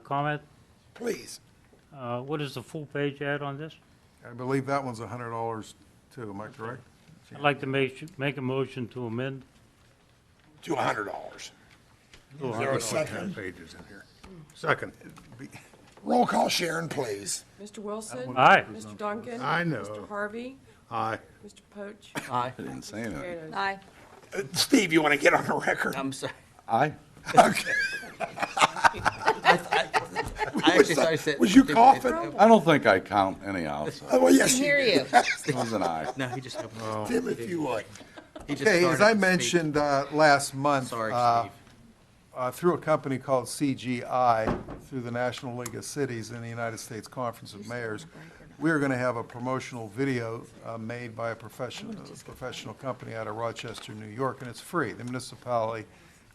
Comment, Please. what is the full page ad on this? I believe that one's $100 too, am I correct? I'd like to make a motion to amend. To $100. to Is there a $100. second? Pages in here. Second. Roll call, Sharon, please. Mr. Wilson? Aye. Mr. Duncan? I know. Mr. Harvey? Aye. Mr. Poach? Aye. I didn't say Mrs. anything. Gatos? Aye. Steve, you want to get on the record? I'm sorry. Aye. Okay. I actually thought I said. Was you coughing? I don't think I count anyhow, so Oh, well, yes, Hear you you. it was an aye. No, he just. Tim, if you would. He just Okay, as started I to speak. mentioned last month, Sorry, Steve. through a company called CGI, through the National League of Cities and the United States Conference of Mayors, we are going to have a promotional video made by a professional company out of Rochester, New York, and it's free. The municipality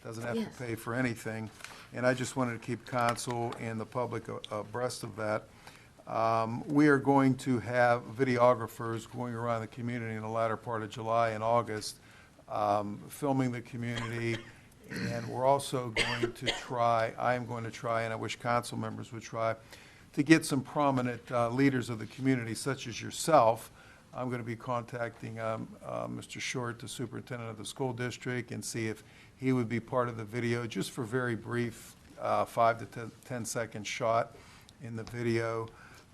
doesn't have to pay for anything, and I just wanted to keep council and the public abreast of that. We are going to have videographers going around the community in the latter part of July and August, filming the community, and we're also going to try, I am going to try, and I wish council members would try, to get some prominent leaders of the community, such as yourself. I'm going to be contacting Mr. Short, the superintendent of the school district, and see if he would be part of the video, just for very brief 5 to 10-second shot in the video.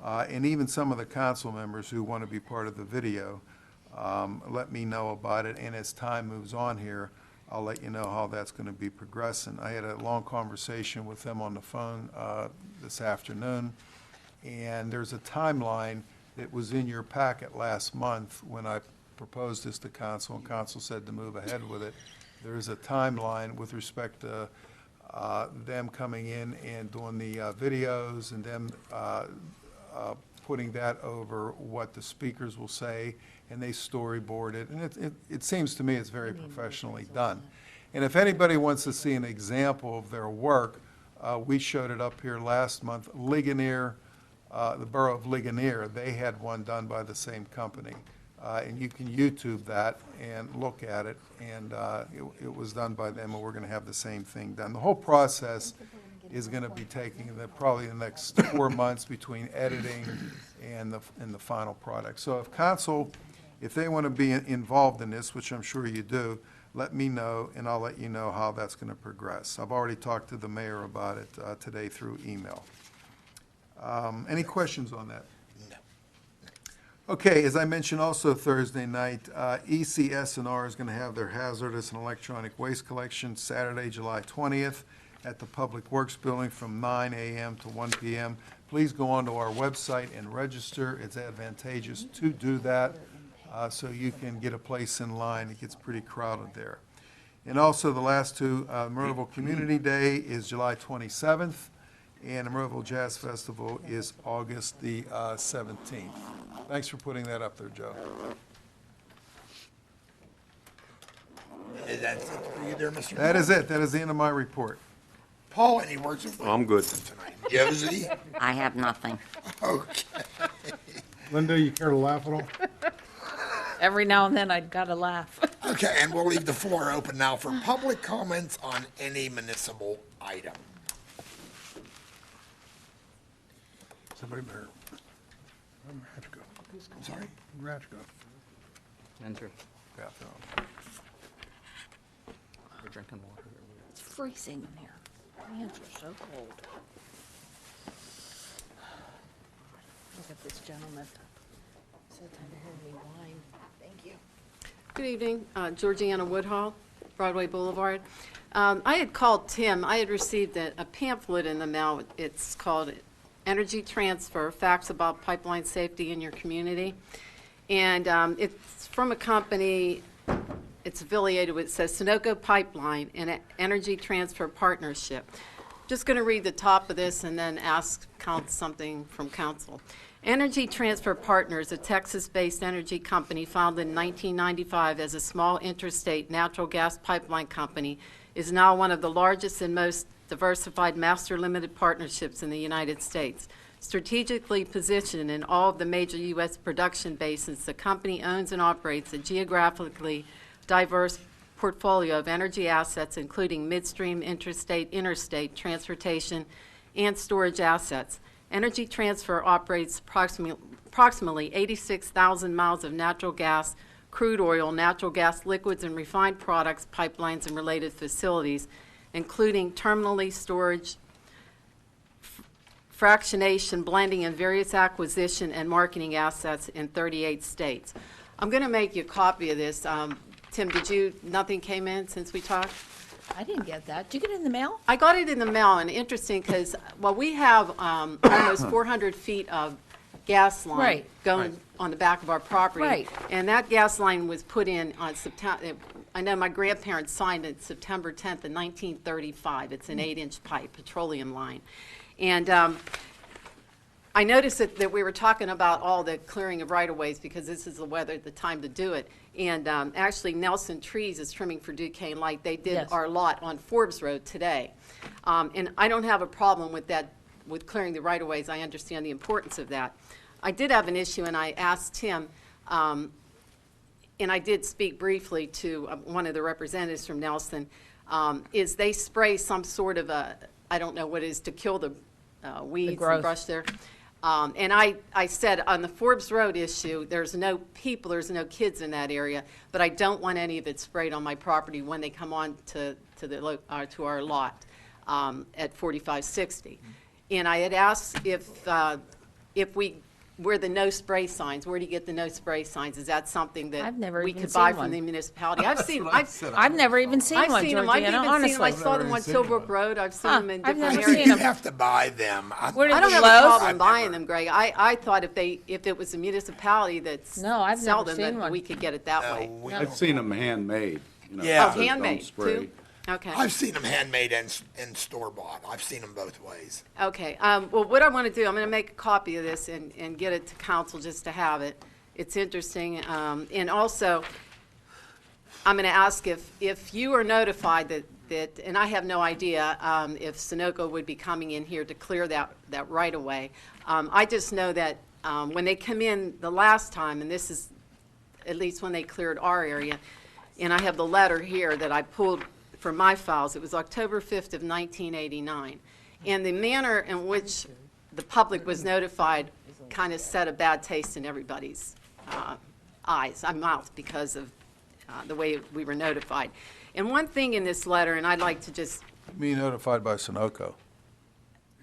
And even some of the council members who want to be part of the video, let me know about it. And as time moves on here, I'll let you know how that's going to be progressing. I had a long conversation with them on the phone this afternoon, and there's a timeline that was in your packet last month when I proposed this to council, and council said to move ahead with it. There is a timeline with respect to them coming in and doing the videos and them putting that over what the speakers will say, and they storyboard it. And it seems to me it's very professionally done. And if anybody wants to see an example of their work, we showed it up here last month. Ligonier, the borough of Ligonier, they had one done by the same company. And you can YouTube that and look at it, and it was done by them, and we're going to have the same thing done. The whole process is going to be taking probably the next 4 months between editing and the final product. So if council, if they want to be involved in this, which I'm sure you do, let me know, and I'll let you know how that's going to progress. I've already talked to the mayor about it today through email. Any questions on that? No. Okay, as I mentioned also Thursday night, ECS&R is going to have their hazardous and electronic waste collection Saturday, July 20th at the Public Works Building from 9 a.m. to 1 p.m. Please go onto our website and register. It's advantageous to do that so you can get a place in line. It gets pretty crowded there. And also the last two, Monroeville Community Day is July 27th, and the Monroeville Jazz Festival is August the 17th. Thanks for putting that up there, Joe. Is that it for you there, Mr. That is it. That is the end of my report. Paul, any words of I'm good. tonight? Josie? I have nothing. Okay. Linda, you care to laugh at all? Every now and then I'd gotta laugh. Okay, and we'll leave the floor open now for public comments on any municipal item. Somebody better. I'm gonna have to go. I'm sorry? I'm gonna have to go. Enter. Bathroom. We're drinking water. It's freezing in here. My hands are so cold. Look at this gentleman. So time to hear me whine. Thank you. Good evening, Georgiana Woodhall, Broadway Boulevard. I had called Tim. I had received a pamphlet in the mail. It's called Energy Transfer, Facts About Pipeline Safety in Your Community. And it's from a company, it's affiliated with, it says Sunoco Pipeline and Energy Transfer Partnership. Just going to read the top of this and then ask something from council. Energy Transfer Partners, a Texas-based energy company founded in 1995 as a small interstate natural gas pipeline company, is now one of the largest and most diversified master limited partnerships in the United States. Strategically positioned in all of the major U.S. production basins, the company owns and operates a geographically diverse portfolio of energy assets, including midstream, interstate, transportation, and storage assets. Energy Transfer operates approximately 86,000 miles of natural gas, crude oil, natural gas liquids, and refined products, pipelines, and related facilities, including terminally storage, fractionation, blending, and various acquisition and marketing assets in 38 states. I'm going to make you a copy of this. Tim, nothing came in since we talked? I didn't get that. Did you get it in the mail? I got it in the mail, and interesting because, well, we have almost 400 feet of gas line Right. going on the back of our property. Right. And that gas line was put in on September, I know my grandparents signed it September 10th of 1935. It's an 8-inch pipe, petroleum line. And I noticed that we were talking about all the clearing of right-of-ways because this is the time to do it. And actually, Nelson Trees is trimming for Duquesne Light. They did Yes. our lot on Forbes Road today. And I don't have a problem with that, with clearing the right-of-ways. I understand the importance of that. I did have an issue, and I asked Tim, and I did speak briefly to one of the representatives from Nelson, is they spray some sort of I don't know what it is, to kill the weeds growth. and brush there. And I said on the Forbes Road issue, there's no people, there's no kids in that area, but I don't want any of it sprayed on my property when they come on to our lot at 4560. And I had asked if we where the no spray signs, where do you get the no spray signs? Is that something that I've never we even could seen buy one. from the municipality? I've seen, I've I've never even seen I've one, seen them. I've Georgiana, even seen them. I honestly. saw them on Tilbrook Road. I've seen them in I've different never areas. seen You 'em. have to buy them. Where I did don't the have a Lowe's? problem buying them, Greg. I thought if it was a municipality that's No, I've sell never them, seen that one. we could get it that way. I've seen them handmade. You know, Yeah. Oh, so don't handmade, spray. too? Okay. I've seen them handmade and store-bought. I've seen them both ways. Okay, well, what I want to do, I'm going to make a copy of this and get it to council just to have it. It's interesting, and also, I'm going to ask if you are notified that, and I have no idea if Sunoco would be coming in here to clear that right away. I just know that when they come in the last time, and this is at least when they cleared our area, and I have the letter here that I pulled from my files. It was October 5th of 1989. And the manner in which the public was notified kind of set a bad taste in everybody's mouth because of the way we were notified. And one thing in this letter, and I'd like to just, Be notified by Sunoco.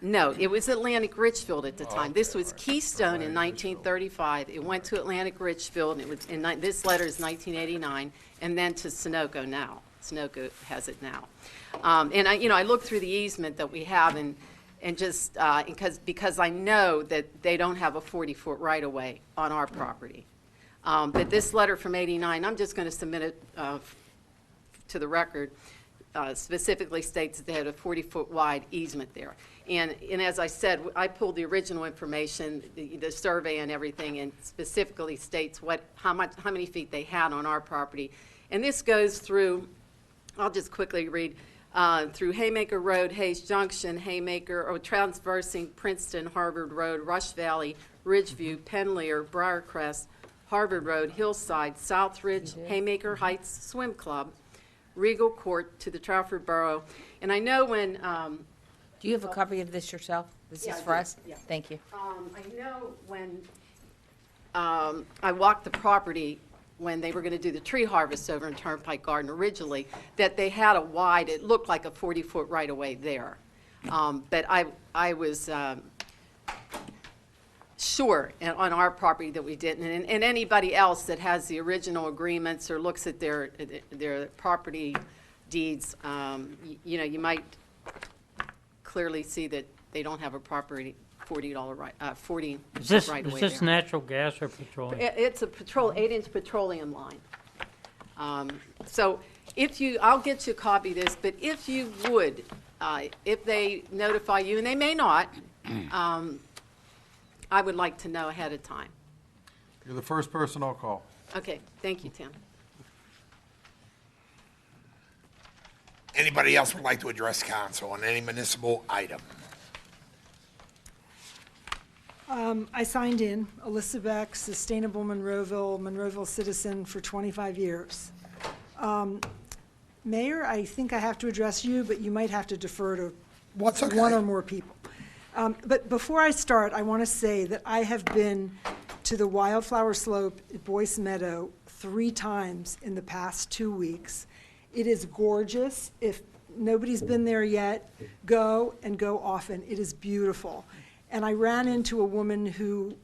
no, it was Atlantic Richfield at the time. This was Keystone in 1935. It went to Atlantic Richfield, and it was, this letter is 1989, and then to Sunoco now. Sunoco has it now. And I looked through the easement that we have, and just, because I know that they don't have a 40-foot right-of-way on our property. But this letter from 89, I'm just going to submit it to the record, specifically states that they had a 40-foot wide easement there. And as I said, I pulled the original information, the survey and everything, and specifically states how many feet they had on our property. And this goes through, I'll just quickly read, through Haymaker Road, Hayes Junction, Haymaker, or transversing Princeton, Harvard Road, Rush Valley, Ridgeview, Penlear, Briarcrest, Harvard Road, Hillside, Southridge, Haymaker Heights Swim Club, Regal Court to the Trafford Borough. And I know when... Do you have a copy of this yourself? This is for us? Yeah. Thank you. I know when I walked the property, when they were going to do the tree harvest over in Turnpike Garden originally, that they had a wide, it looked like a 40-foot right-of-way there. But I was sure on our property that we didn't. And anybody else that has the original agreements or looks at their property deeds, you might clearly see that they don't have a property $40 right, 40 Is this right away is this there. natural gas or petroleum? It's a 8-inch petroleum line. So I'll get you a copy of this, but if you would, if they notify you, and they may not, I would like to know ahead of time. You're the first person I'll call. Okay, thank you, Tim. Anybody else would like to address council on any municipal item? I signed in, Alyssa Beck, Sustainable Monroeville citizen for 25 years. Mayor, I think I have to address you, but you might have to defer to one or more people. But before I start, I want to say that I have been to the Wildflower Slope at Boyce Meadow 3 times in the past 2 weeks. It is gorgeous. If nobody's been there yet, go and go often. It is beautiful. And I ran into a woman who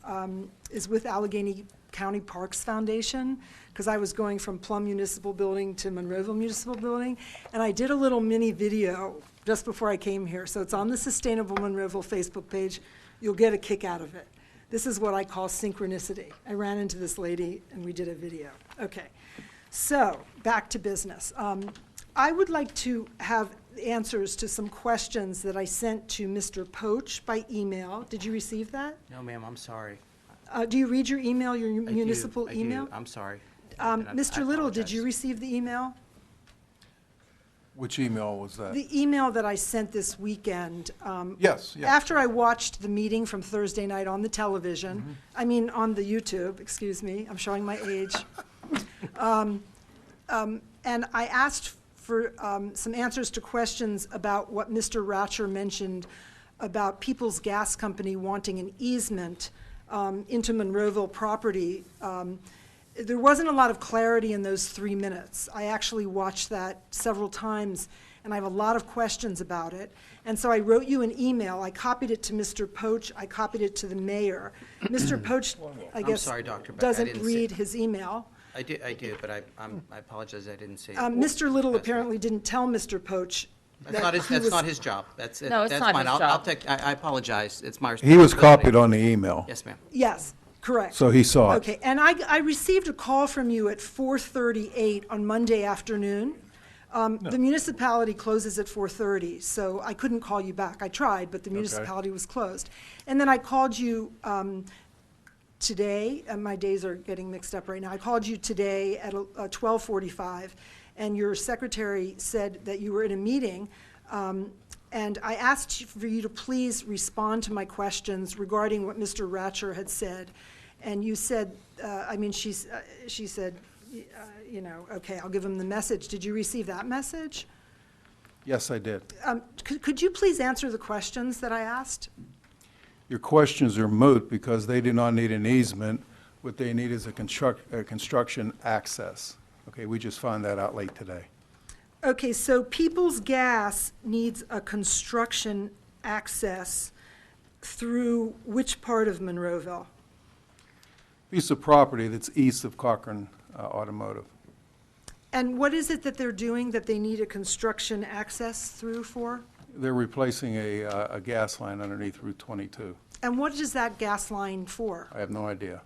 is with Allegheny County Parks Foundation, because I was going from Plum Municipal Building to Monroeville Municipal Building, and I did a little mini video just before I came here. So it's on the Sustainable Monroeville Facebook page. You'll get a kick out of it. This is what I call synchronicity. I ran into this lady, and we did a video. Okay, so back to business. I would like to have answers to some questions that I sent to Mr. Poach by email. Did you receive that? No, ma'am, I'm sorry. Do you read your email, your I do, municipal I do. email? I'm sorry. And I Mr. Little, did apologize. you receive the email? Which email was that? The email that I sent this weekend. Yes. After I watched the meeting from Thursday night on the television, I mean, on the YouTube, excuse me, I'm showing my age. And I asked for some answers to questions about what Mr. Ratcher mentioned about People's Gas Company wanting an easement into Monroeville property. There wasn't a lot of clarity in those 3 minutes. I actually watched that several times, and I have a lot of questions about it. And so I wrote you an email. I copied it to Mr. Poach. I copied it to the mayor. Mr. Poach, I I'm guess, sorry, Dr. Beck, I doesn't didn't see- read his email. I do, but I apologize, I didn't see it. Mr. Little apparently didn't tell Mr. Poach That's not his, he that's was- not his job. That's it. No, it's That's not fine. his I'll job. take, I apologize. It's my He was responsibility. copied on the email. Yes, ma'am. Yes, correct. So he saw it. Okay, and I received a call from you at 4:38 on Monday afternoon. The municipality closes at 4:30, so I couldn't call you back. I tried, but the municipality was closed. And then I called you today, and my days are getting mixed up right now. I called you today at 12:45, and your secretary said that you were in a meeting, and I asked for you to please respond to my questions regarding what Mr. Ratcher had said. And you said, she said, you know, okay, I'll give him the message. Did you receive that message? Yes, I did. Could you please answer the questions that I asked? Your questions are moot because they do not need an easement. What they need is a construction access. Okay, we just found that out late today. Okay, so People's Gas needs a construction access through which part of Monroeville? Piece of property that's east of Cochran Automotive. And what is it that they're doing that they need a construction access through for? They're replacing a gas line underneath Route 22. And what is that gas line for? I have no idea.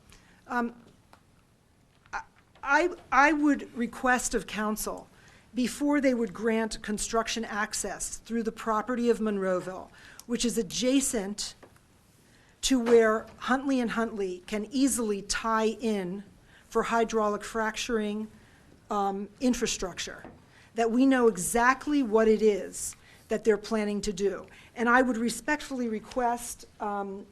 I would request of council, before they would grant construction access through the property of Monroeville, which is adjacent to where Huntley and Huntley can easily tie in for hydraulic fracturing infrastructure, that we know exactly what it is that they're planning to do. And I would respectfully request from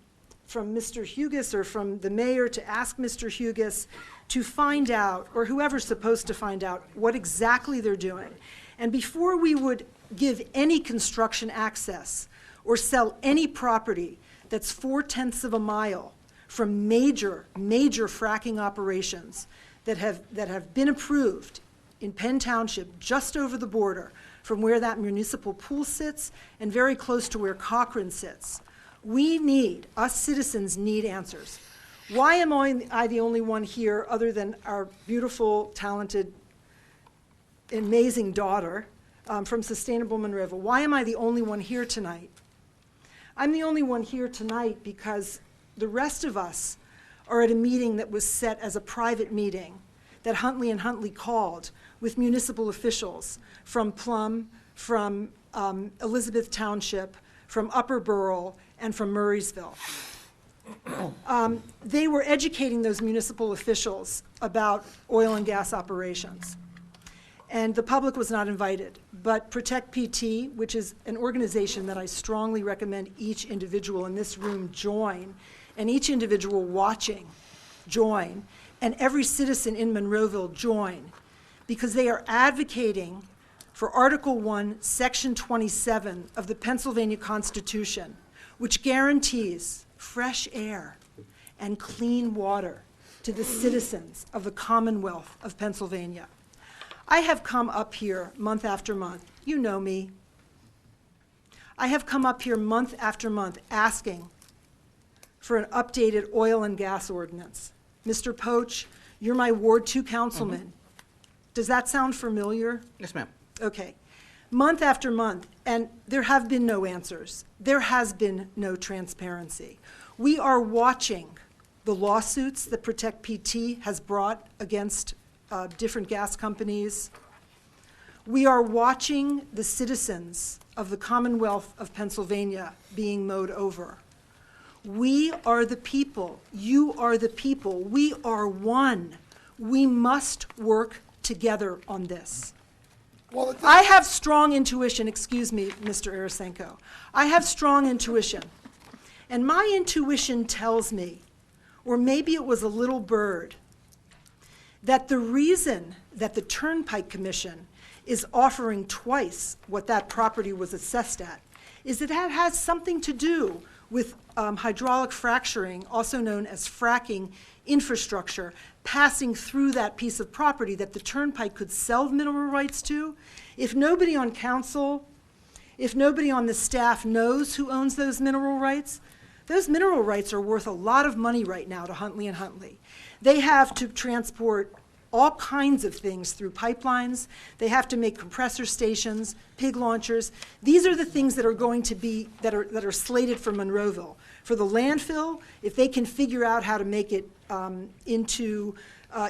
Mr. Hugus or from the mayor to ask Mr. Hugus to find out, or whoever's supposed to find out, what exactly they're doing. And before we would give any construction access or sell any property that's 4/10 of a mile from major fracking operations that have been approved in Penn Township, just over the border from where that municipal pool sits and very close to where Cochran sits. Us citizens need answers. Why am I the only one here, other than our beautiful, talented, amazing daughter from Sustainable Monroeville? Why am I the only one here tonight? I'm the only one here tonight because the rest of us are at a meeting that was set as a private meeting that Huntley and Huntley called with municipal officials from Plum, from Elizabeth Township, from Upper Borough, and from Murraysville. They were educating those municipal officials about oil and gas operations. And the public was not invited. But Protect PT, which is an organization that I strongly recommend each individual in this room join, and each individual watching join, and every citizen in Monroeville join, because they are advocating for Article 1, Section 27 of the Pennsylvania Constitution, which guarantees fresh air and clean water to the citizens of the Commonwealth of Pennsylvania. I have come up here month after month. You know me. I have come up here month after month asking for an updated oil and gas ordinance. Mr. Poach, you're my Ward 2 councilman. Does that sound familiar? Yes, ma'am. Okay. Month after month, and there have been no answers. There has been no transparency. We are watching the lawsuits that Protect PT has brought against different gas companies. We are watching the citizens of the Commonwealth of Pennsylvania being mowed over. We are the people. You are the people. We are one. We must work together on this. Well, I have strong intuition, excuse me, Mr. Irisenko. I have strong intuition. And my intuition tells me, or maybe it was a little bird, that the reason that the Turnpike Commission is offering twice what that property was assessed at is that it has something to do with hydraulic fracturing, also known as fracking infrastructure, passing through that piece of property that the Turnpike could sell mineral rights to. If nobody on council, if nobody on the staff knows who owns those mineral rights are worth a lot of money right now to Huntley and Huntley. They have to transport all kinds of things through pipelines. They have to make compressor stations, pig launchers. These are the things that are going to be, that are slated for Monroeville. For the landfill, if they can figure out how to make it into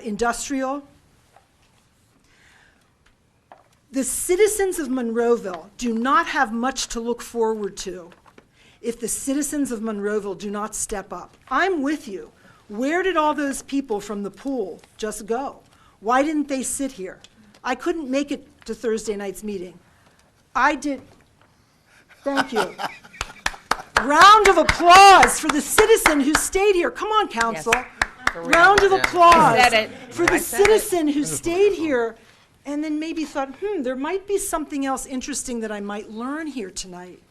industrial. The citizens of Monroeville do not have much to look forward to if the citizens of Monroeville do not step up. I'm with you. Where did all those people from the pool just go? Why didn't they sit here? I couldn't make it to Thursday night's meeting. I did. Thank you. Round of applause for the citizen who stayed here. Come on, council. Yes. Round of applause I said it. for the I said it. citizen who stayed here and then maybe thought, there might be something else interesting that I might learn here tonight.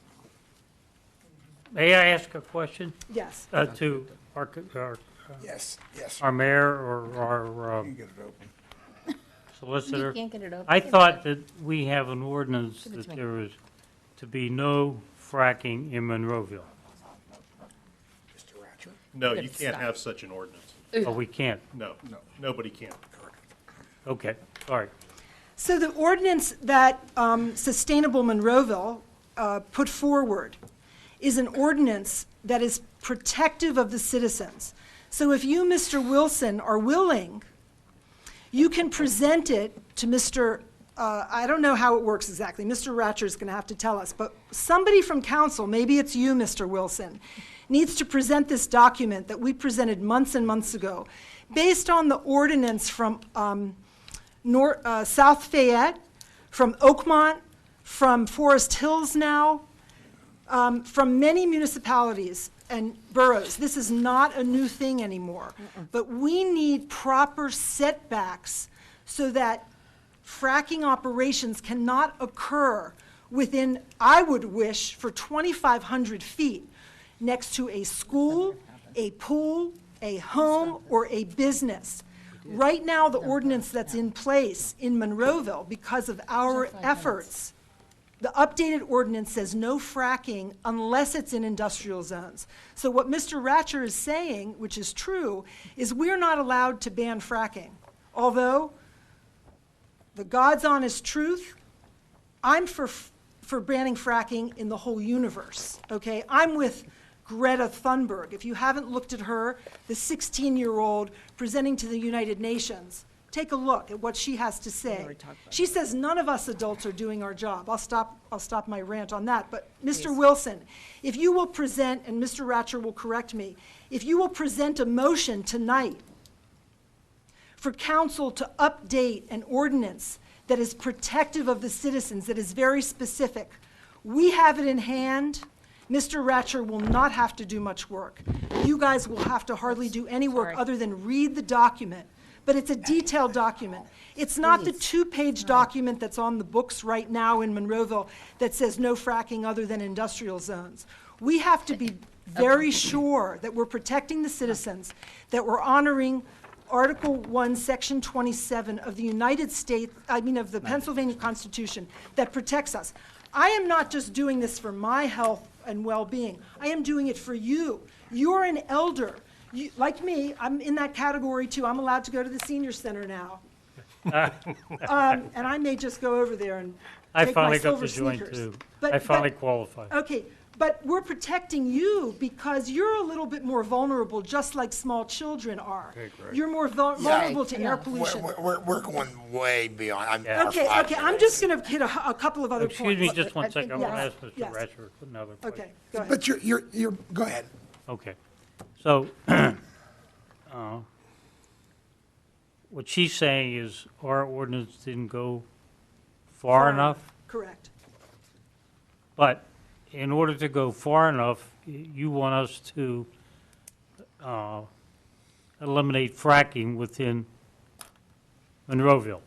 May I ask a question? Yes. To our Yes, yes. our mayor or our solicitor? You can't get it open. I thought that we have an ordinance that there is to be no fracking in Monroeville. Mr. Ratcher? No, you can't have such an ordinance. Oh, we can't? No, nobody can. Okay, sorry. So the ordinance that Sustainable Monroeville put forward is an ordinance that is protective of the citizens. So if you, Mr. Wilson, are willing, you can present it to Mr., I don't know how it works exactly. Mr. Ratcher is going to have to tell us. But somebody from council, maybe it's you, Mr. Wilson, needs to present this document that we presented months and months ago, based on the ordinance from South Fayette, from Oakmont, from Forest Hills now, from many municipalities and boroughs. This is not a new thing anymore. But we need proper setbacks so that fracking operations cannot occur within, I would wish, for 2,500 feet next to a school, a pool, a home, or a business. Right now, the ordinance that's in place in Monroeville, because of our efforts, the updated ordinance says no fracking unless it's in industrial zones. So what Mr. Ratcher is saying, which is true, is we're not allowed to ban fracking. Although, the God's honest truth, I'm for banning fracking in the whole universe, okay? I'm with Greta Thunberg. If you haven't looked at her, the 16-year-old presenting to the United Nations, take a look at what she has to say. She says none of us adults are doing our job. I'll stop my rant on that. But Mr. Wilson, if you will present, and Mr. Ratcher will correct me, if you will present a motion tonight for council to update an ordinance that is protective of the citizens, that is very specific, we have it in hand. Mr. Ratcher will not have to do much work. You guys will have to hardly do any work other than read the document. But it's a detailed document. It's not the two-page document that's on the books right now in Monroeville that says no fracking other than industrial zones. We have to be very sure that we're protecting the citizens, that we're honoring Article 1, Section 27 of the United States, of the Pennsylvania Constitution that protects us. I am not just doing this for my health and well-being. I am doing it for you. You're an elder. You, like me, I'm in that category too. I'm allowed to go to the senior center now. And I may just go over there and take my silver sneakers. too. I finally qualified. Okay, but we're protecting you because you're a little bit more vulnerable, just like small children are. Okay, great. You're more vulnerable to air pollution. We're going way beyond. Okay, I'm just going to hit a couple of other points. Excuse me just one second. I want to Yes, ask Mr. yes. Ratcher another question. Okay, go ahead. But you're, go ahead. Okay. So, what she's saying is our ordinance didn't go far enough, Correct. but in order to go far enough, you want us to eliminate fracking within Monroeville.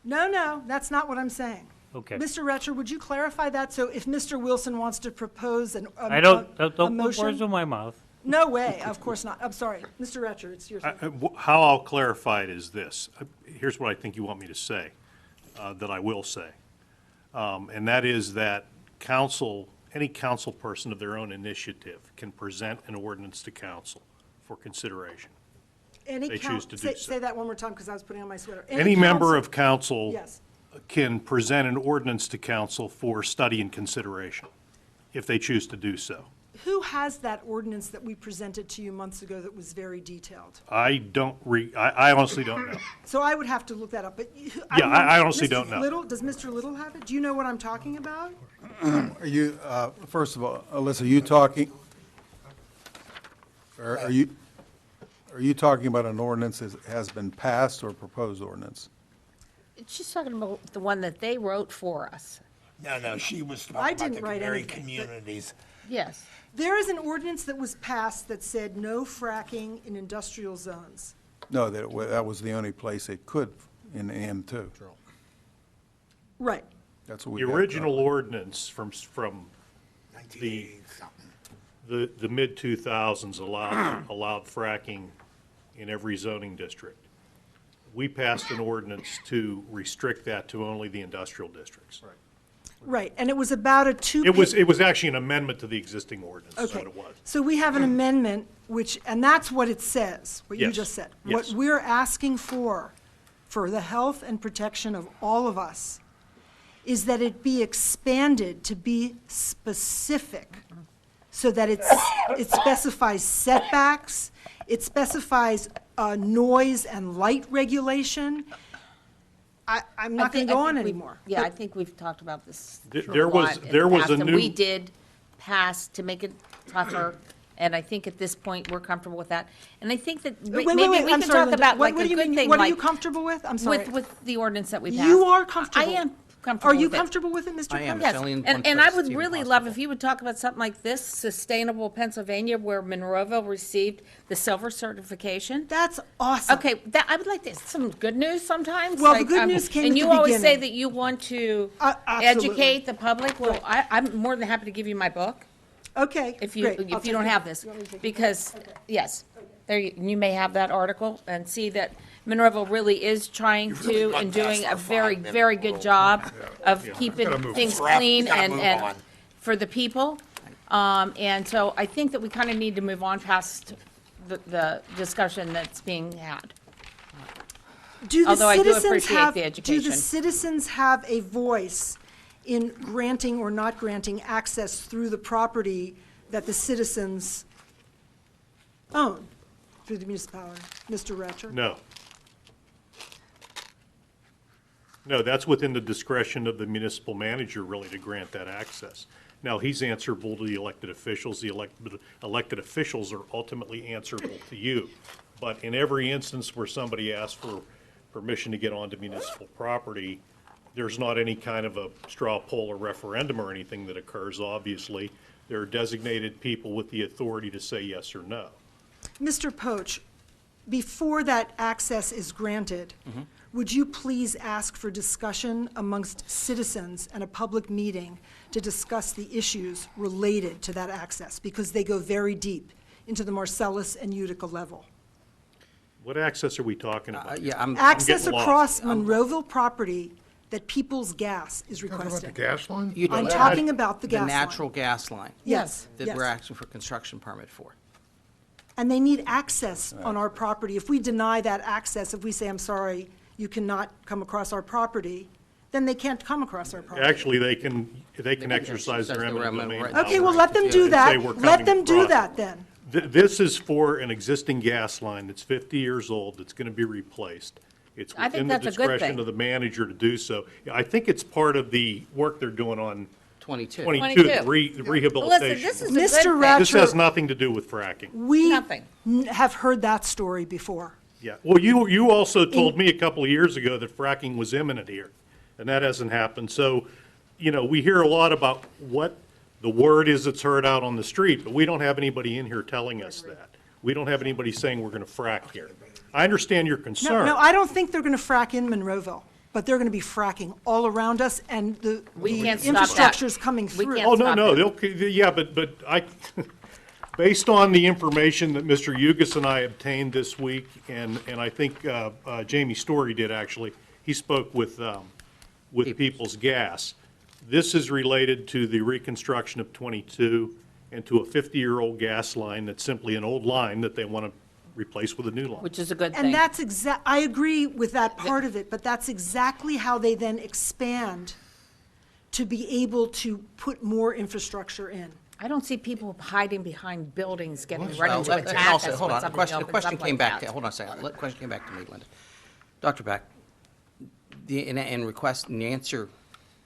No, that's not what I'm saying. Okay. Mr. Retcher, would you clarify that? So if Mr. Wilson wants to propose I don't a put motion? words in my mouth. No way, of course not. I'm sorry. Mr. Retcher, it's your turn. How I'll clarify it is this. Here's what I think you want me to say, that I will say. and that is that any council person of their own initiative can present an ordinance to council for consideration. They choose to do so. Say that one more time, because I was putting on my sweater. Any member of council Yes. can present an ordinance to council for study and consideration, if they choose to do so. Who has that ordinance that we presented to you months ago that was very detailed? I honestly don't know. So I would have to look that up, but. Yeah, I honestly don't know. Does Mr. Little have it? Do you know what I'm talking about? Are you, first of all, Alyssa, are you talking, are you talking about an ordinance that has been passed or proposed ordinance? She's talking about the one that they wrote for us. No, she was I talking didn't about write the very anything, but- communities. Yes. There is an ordinance that was passed that said no fracking in industrial zones. No, that was the only place it could in M2. Right. That's what we The got original going. ordinance from the mid-2000s allowed fracking in every zoning district. We passed an ordinance to restrict that to only the industrial districts. Right, and it was about a two. It was actually an amendment to the existing ordinance, is Okay, what it was. so we have an amendment which, and that's what it says, what you Yes, just said. yes. What we're asking for the health and protection of all of us, is that it be expanded to be specific, so that it specifies setbacks, it specifies noise and light regulation. I'm not going to go on anymore. Yeah, I think we've talked about this There a was- lot in there the was past, a and new- we did pass to make it tougher, and I think at this point, we're comfortable with that. And I think that maybe we I'm can sorry, talk Linda. about What like do a you good mean? thing, What are you like comfortable with? I'm sorry. with the ordinance that we passed. You are comfortable. I am comfortable Are you with it. comfortable with it, Mr. I am. Price? It's only in And, one and I place would it's even really love possible. if you would talk about something like this, Sustainable Pennsylvania, where Monroeville received the silver certification. That's awesome. Okay, I would like this, some good news sometimes. Well, the like, good news came and at you the always say beginning. that you want to absolutely. educate the public. Well, I'm more than happy to give you my book. Okay, If you, great. I'll if you take don't it. have this, You want me to take it? because, yes, there, you may have that article and see that Monroeville really is trying to and doing a very, very good job of keeping things clean and for the people. And so I think that we kind of need to move on past the discussion that's being had. Although I do appreciate the Do education. the citizens have a voice in granting or not granting access through the property that the citizens own through the municipality? Mr. Ratcher? No. No, that's within the discretion of the municipal manager, really, to grant that access. Now, he's answerable to the elected officials. The elected officials are ultimately answerable to you. But in every instance where somebody asks for permission to get onto municipal property, there's not any kind of a straw poll or referendum or anything that occurs, obviously. There are designated people with the authority to say yes or no. Mr. Poach, before that access is granted, would you please ask for discussion amongst citizens and a public meeting to discuss the issues related to that access? Because they go very deep into the Marcellus and Utica level. What access are we talking about? Yeah, I'm Access getting lost. across Monroeville property that People's Gas is requesting. gas line? I'm talking about the gas line. The natural gas line. Yes, That yes. we're asking for construction permit for. And they need access on our property. If we deny that access, if we say, I'm sorry, you cannot come across our property, then they can't come across our property. Actually, they can exercise their eminent domain. Okay, well, let them do and say that. we're Let coming them do across. that then. This is for an existing gas line that's 50 years old, that's going to be replaced. It's I think within the that's a good discretion thing. of the manager to do so. I think it's part of the work they're doing on 22. 22, the rehabilitation. This is a good Mr. thing. Ratcher, This has nothing to do with fracking. we Nothing. have heard that story before. Yeah, well, you also told me a couple of years ago that fracking was imminent here, and that hasn't happened. So, we hear a lot about what the word is that's heard out on the street, but we don't have anybody in here telling us that. We don't have anybody saying we're going to frack here. I understand your concern. No, I don't think they're going to frack in Monroeville, but they're going to be fracking all around us, and the can't stop that. infrastructure's coming We through. can't Oh, no, stop no, it. yeah, but based on the information that Mr. Yugas and I obtained this week, and I think Jamie Story did actually, he spoke with People's Gas. This is related to the reconstruction of 22 and to a 50-year-old gas line that's simply an old line that they want to replace with a new line. Which is a good thing. And that's I agree with that part of it, but that's exactly how they then expand to be able to put more infrastructure in. I don't see people hiding behind buildings, getting ready Well, to let- attack also, us hold when on, something a opens question up came like back, that. hold on a second, question came back to me, Linda. Dr. Beck, in answer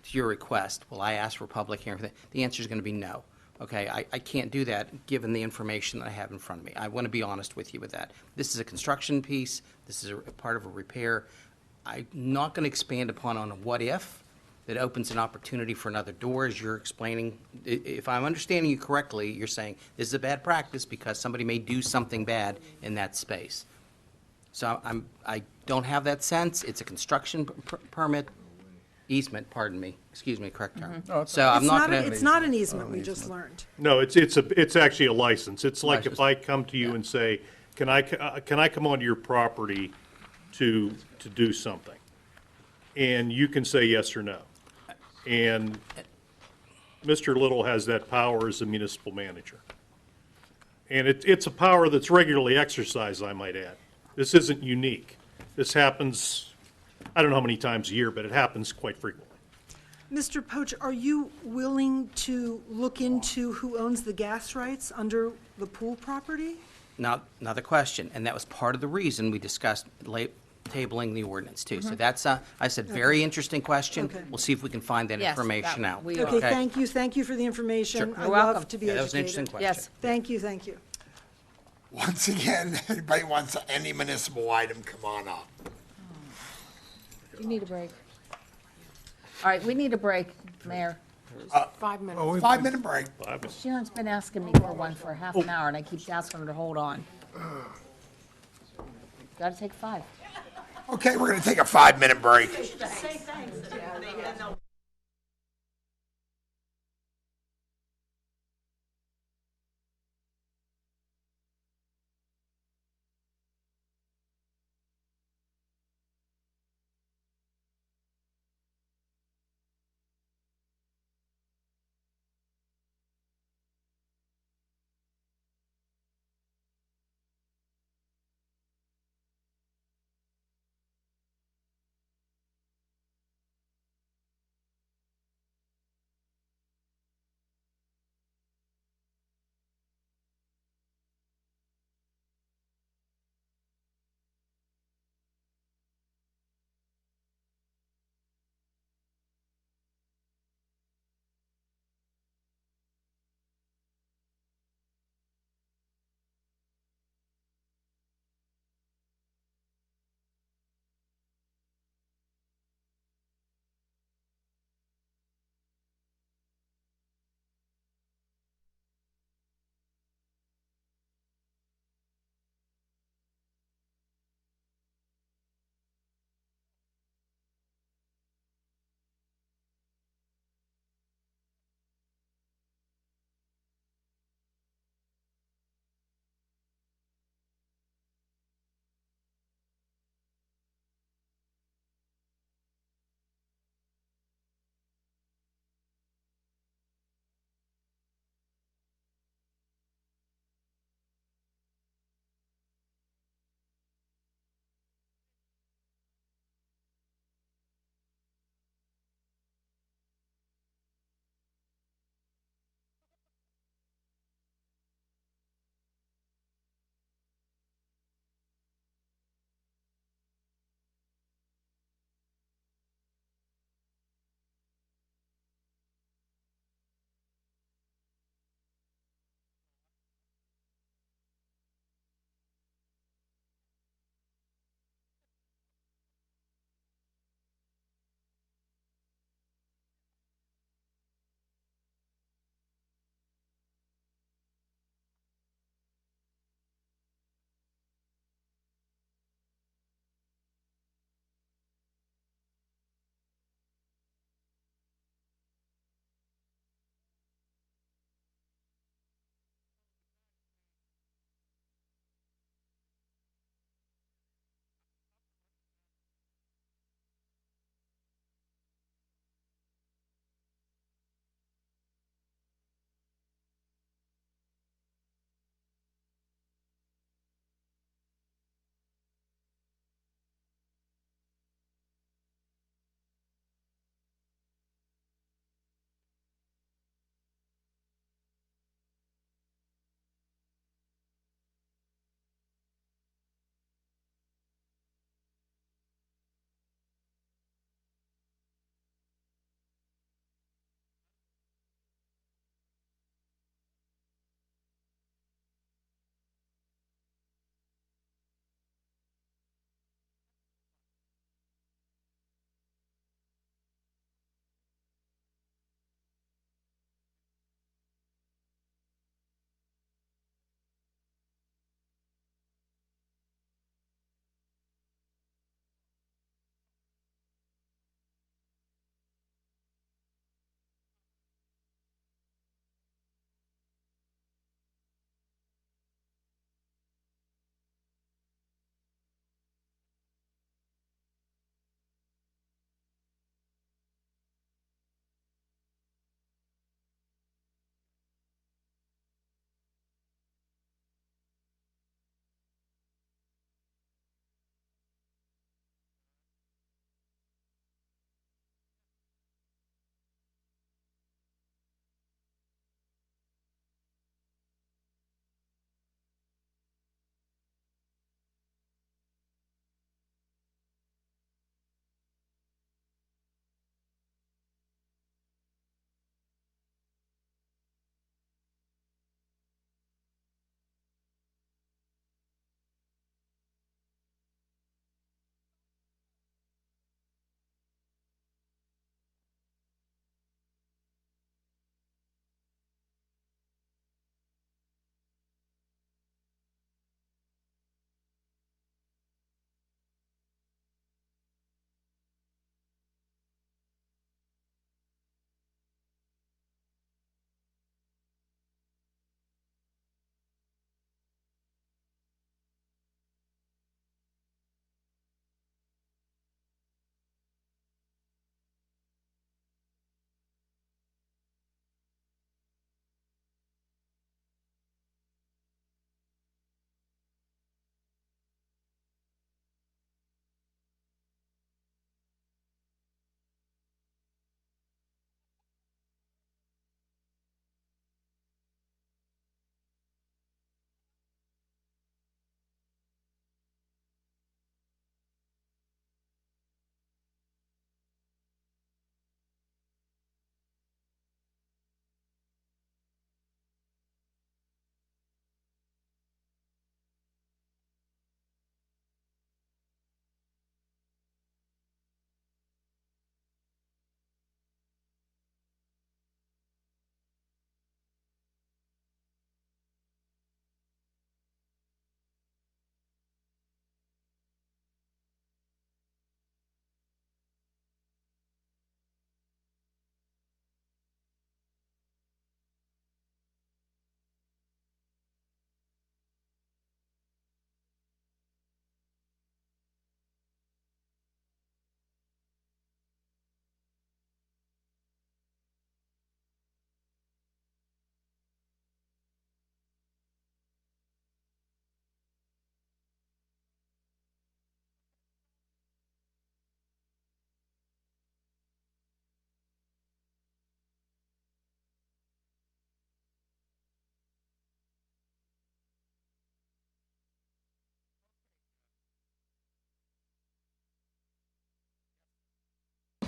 to your request, will I ask for public hearing? The answer is going to be no. Okay, I can't do that, given the information that I have in front of me. I want to be honest with you with that. This is a construction piece, this is a part of a repair. I'm not going to expand upon on a what if that opens an opportunity for another door, as you're explaining. If I'm understanding you correctly, you're saying this is a bad practice because somebody may do something bad in that space. So I don't have that sense. It's a construction permit, easement, pardon me, excuse me, correct term. So I'm not going to. It's not an easement, we just learned. No, it's actually a license. It's like if License. I come to you and say, can I come onto your property to do something? And you can say yes or no. And Mr. Little has that power as a municipal manager. And it's a power that's regularly exercised, I might add. This isn't unique. This happens, I don't know how many times a year, but it happens quite frequently. Mr. Poach, are you willing to look into who owns the gas rights under the pool property? Now, another question, and that was part of the reason we discussed tabling the ordinance too. So that's, I said, very interesting question. Okay. We'll see if we can find that Yes, information that out. we Okay, thank you for the information. Sure. I You're love welcome. to be Yeah, educated. that was an interesting question. Yes. Thank you. Once again, anybody wants any municipal item, come on up. You need a break. All right, we need a break, Mayor. 5 minutes. 5-minute break. Sharon's been asking me for one for half Oh. an hour, and I keep asking her to hold on. Gotta take 5. Okay, we're going to take a 5-minute break.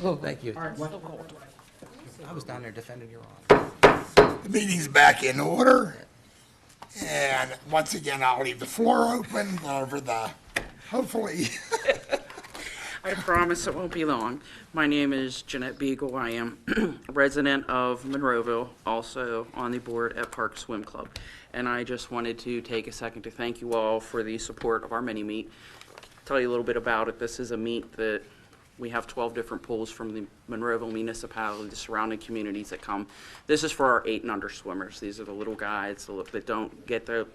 Oh, thank you. It's so cold. I was down there defending your honor. The meeting's back in order. And once again, I'll leave the floor open over the, hopefully, I promise it won't be long. My name is Jeanette Beagle. I am a resident of Monroeville, also on the board at Park Swim Club. And I just wanted to take a second to thank you all for the support of our mini-meet. Tell you a little bit about it. This is a meet that we have 12 different pools from the Monroeville Municipality, the surrounding communities that come. This is for our 8 and under swimmers. These are the little guys that don't get the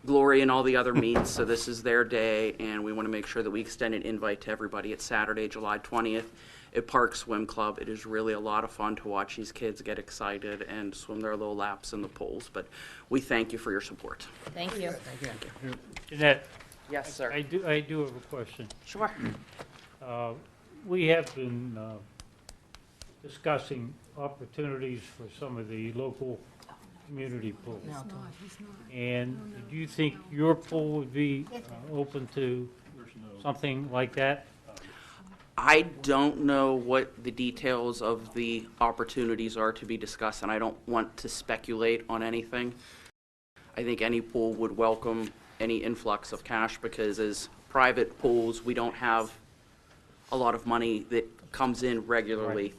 glory in all the other meets, so this is their day, and we want to make sure that we extend an invite to everybody. It's Saturday, July 20th at Park Swim Club. It is really a lot of fun to watch these kids get excited and swim their little laps in the pools, but we thank you for your support. Thank you. Thank you. Jeanette? Yes, sir. I do have a question. Sure. We have been discussing opportunities for some of the local community pools. And do you think your pool would be open to something like that? I don't know what the details of the opportunities are to be discussed, and I don't want to speculate on anything. I think any pool would welcome any influx of cash because as private pools, we don't have a lot of money that comes in regularly.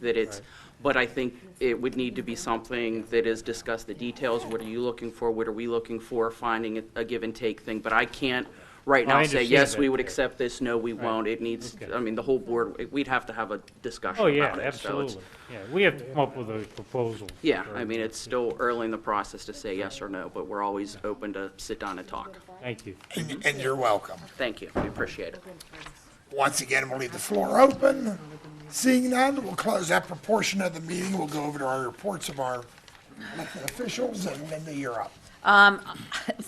But I think it would need to be something that is discussed, the details, what are you looking for, what are we looking for, finding a give and take thing. But I can't right now say, yes, we would accept this, no, we won't. It needs, I mean, the whole board, we'd have to have a discussion about it. Oh, yeah, absolutely. Yeah, we have to come up with a proposal. Yeah, I mean, it's still early in the process to say yes or no, but we're always open to sit down and talk. Thank you. and you're welcome. Thank you, we appreciate it. Once again, we'll leave the floor open. Seeing none, we'll close that proportion of the meeting. We'll go over to our reports of our elected officials, and Linda, you're up.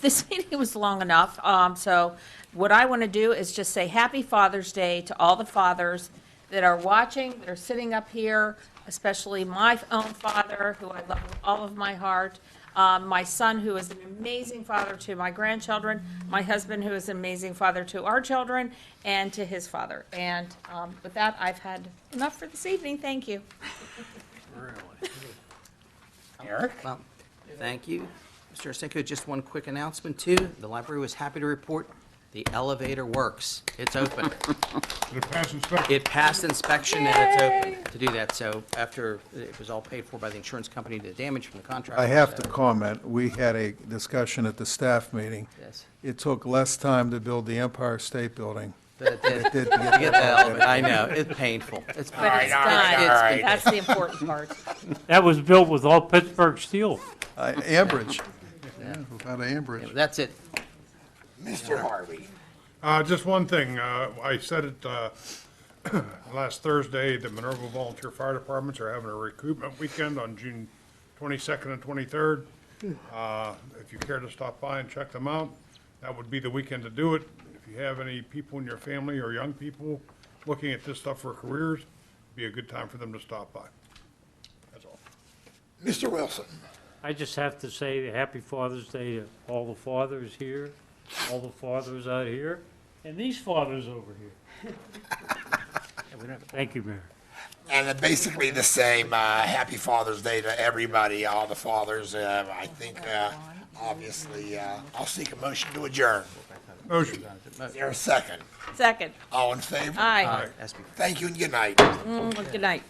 This meeting was long enough, so what I want to do is just say Happy Father's Day to all the fathers that are watching, that are sitting up here, especially my own father, who I love with all of my heart, my son, who is an amazing father to my grandchildren, my husband, who is an amazing father to our children, and to his father. And with that, I've had enough for this evening. Thank you. Eric? Well, thank you. Mr. Osinko, just one quick announcement too. The library was happy to report the elevator works. It's open. It passed inspection. It passed inspection and it's open to do that. So after it was all paid for by the insurance company, the damage from the contract. I have to comment, we had a discussion at the staff meeting. Yes. It took less time to build the Empire State Building. But it did to get the elevator. I know, it's painful. It's But it's done. That's the important part. That was built with all Pittsburgh steel. Ambridge. Yeah, without Ambridge. That's it. Mr. Harvey. Just one thing, I said it last Thursday, the Monroeville Volunteer Fire Departments are having a recruitment weekend on June 22nd and 23rd. If you care to stop by and check them out, that would be the weekend to do it. If you have any people in your family or young people looking at this stuff for careers, it'd be a good time for them to stop by. That's all. Mr. Wilson. I just have to say Happy Father's Day to all the fathers here, all the fathers out here, and these fathers over here. Thank you, Mayor. And basically the same, Happy Father's Day to everybody, all the fathers. I think, obviously, I'll seek a motion to adjourn. Motion. Is there a second? Second. All in favor? Aye. Thank you and good night. Good night.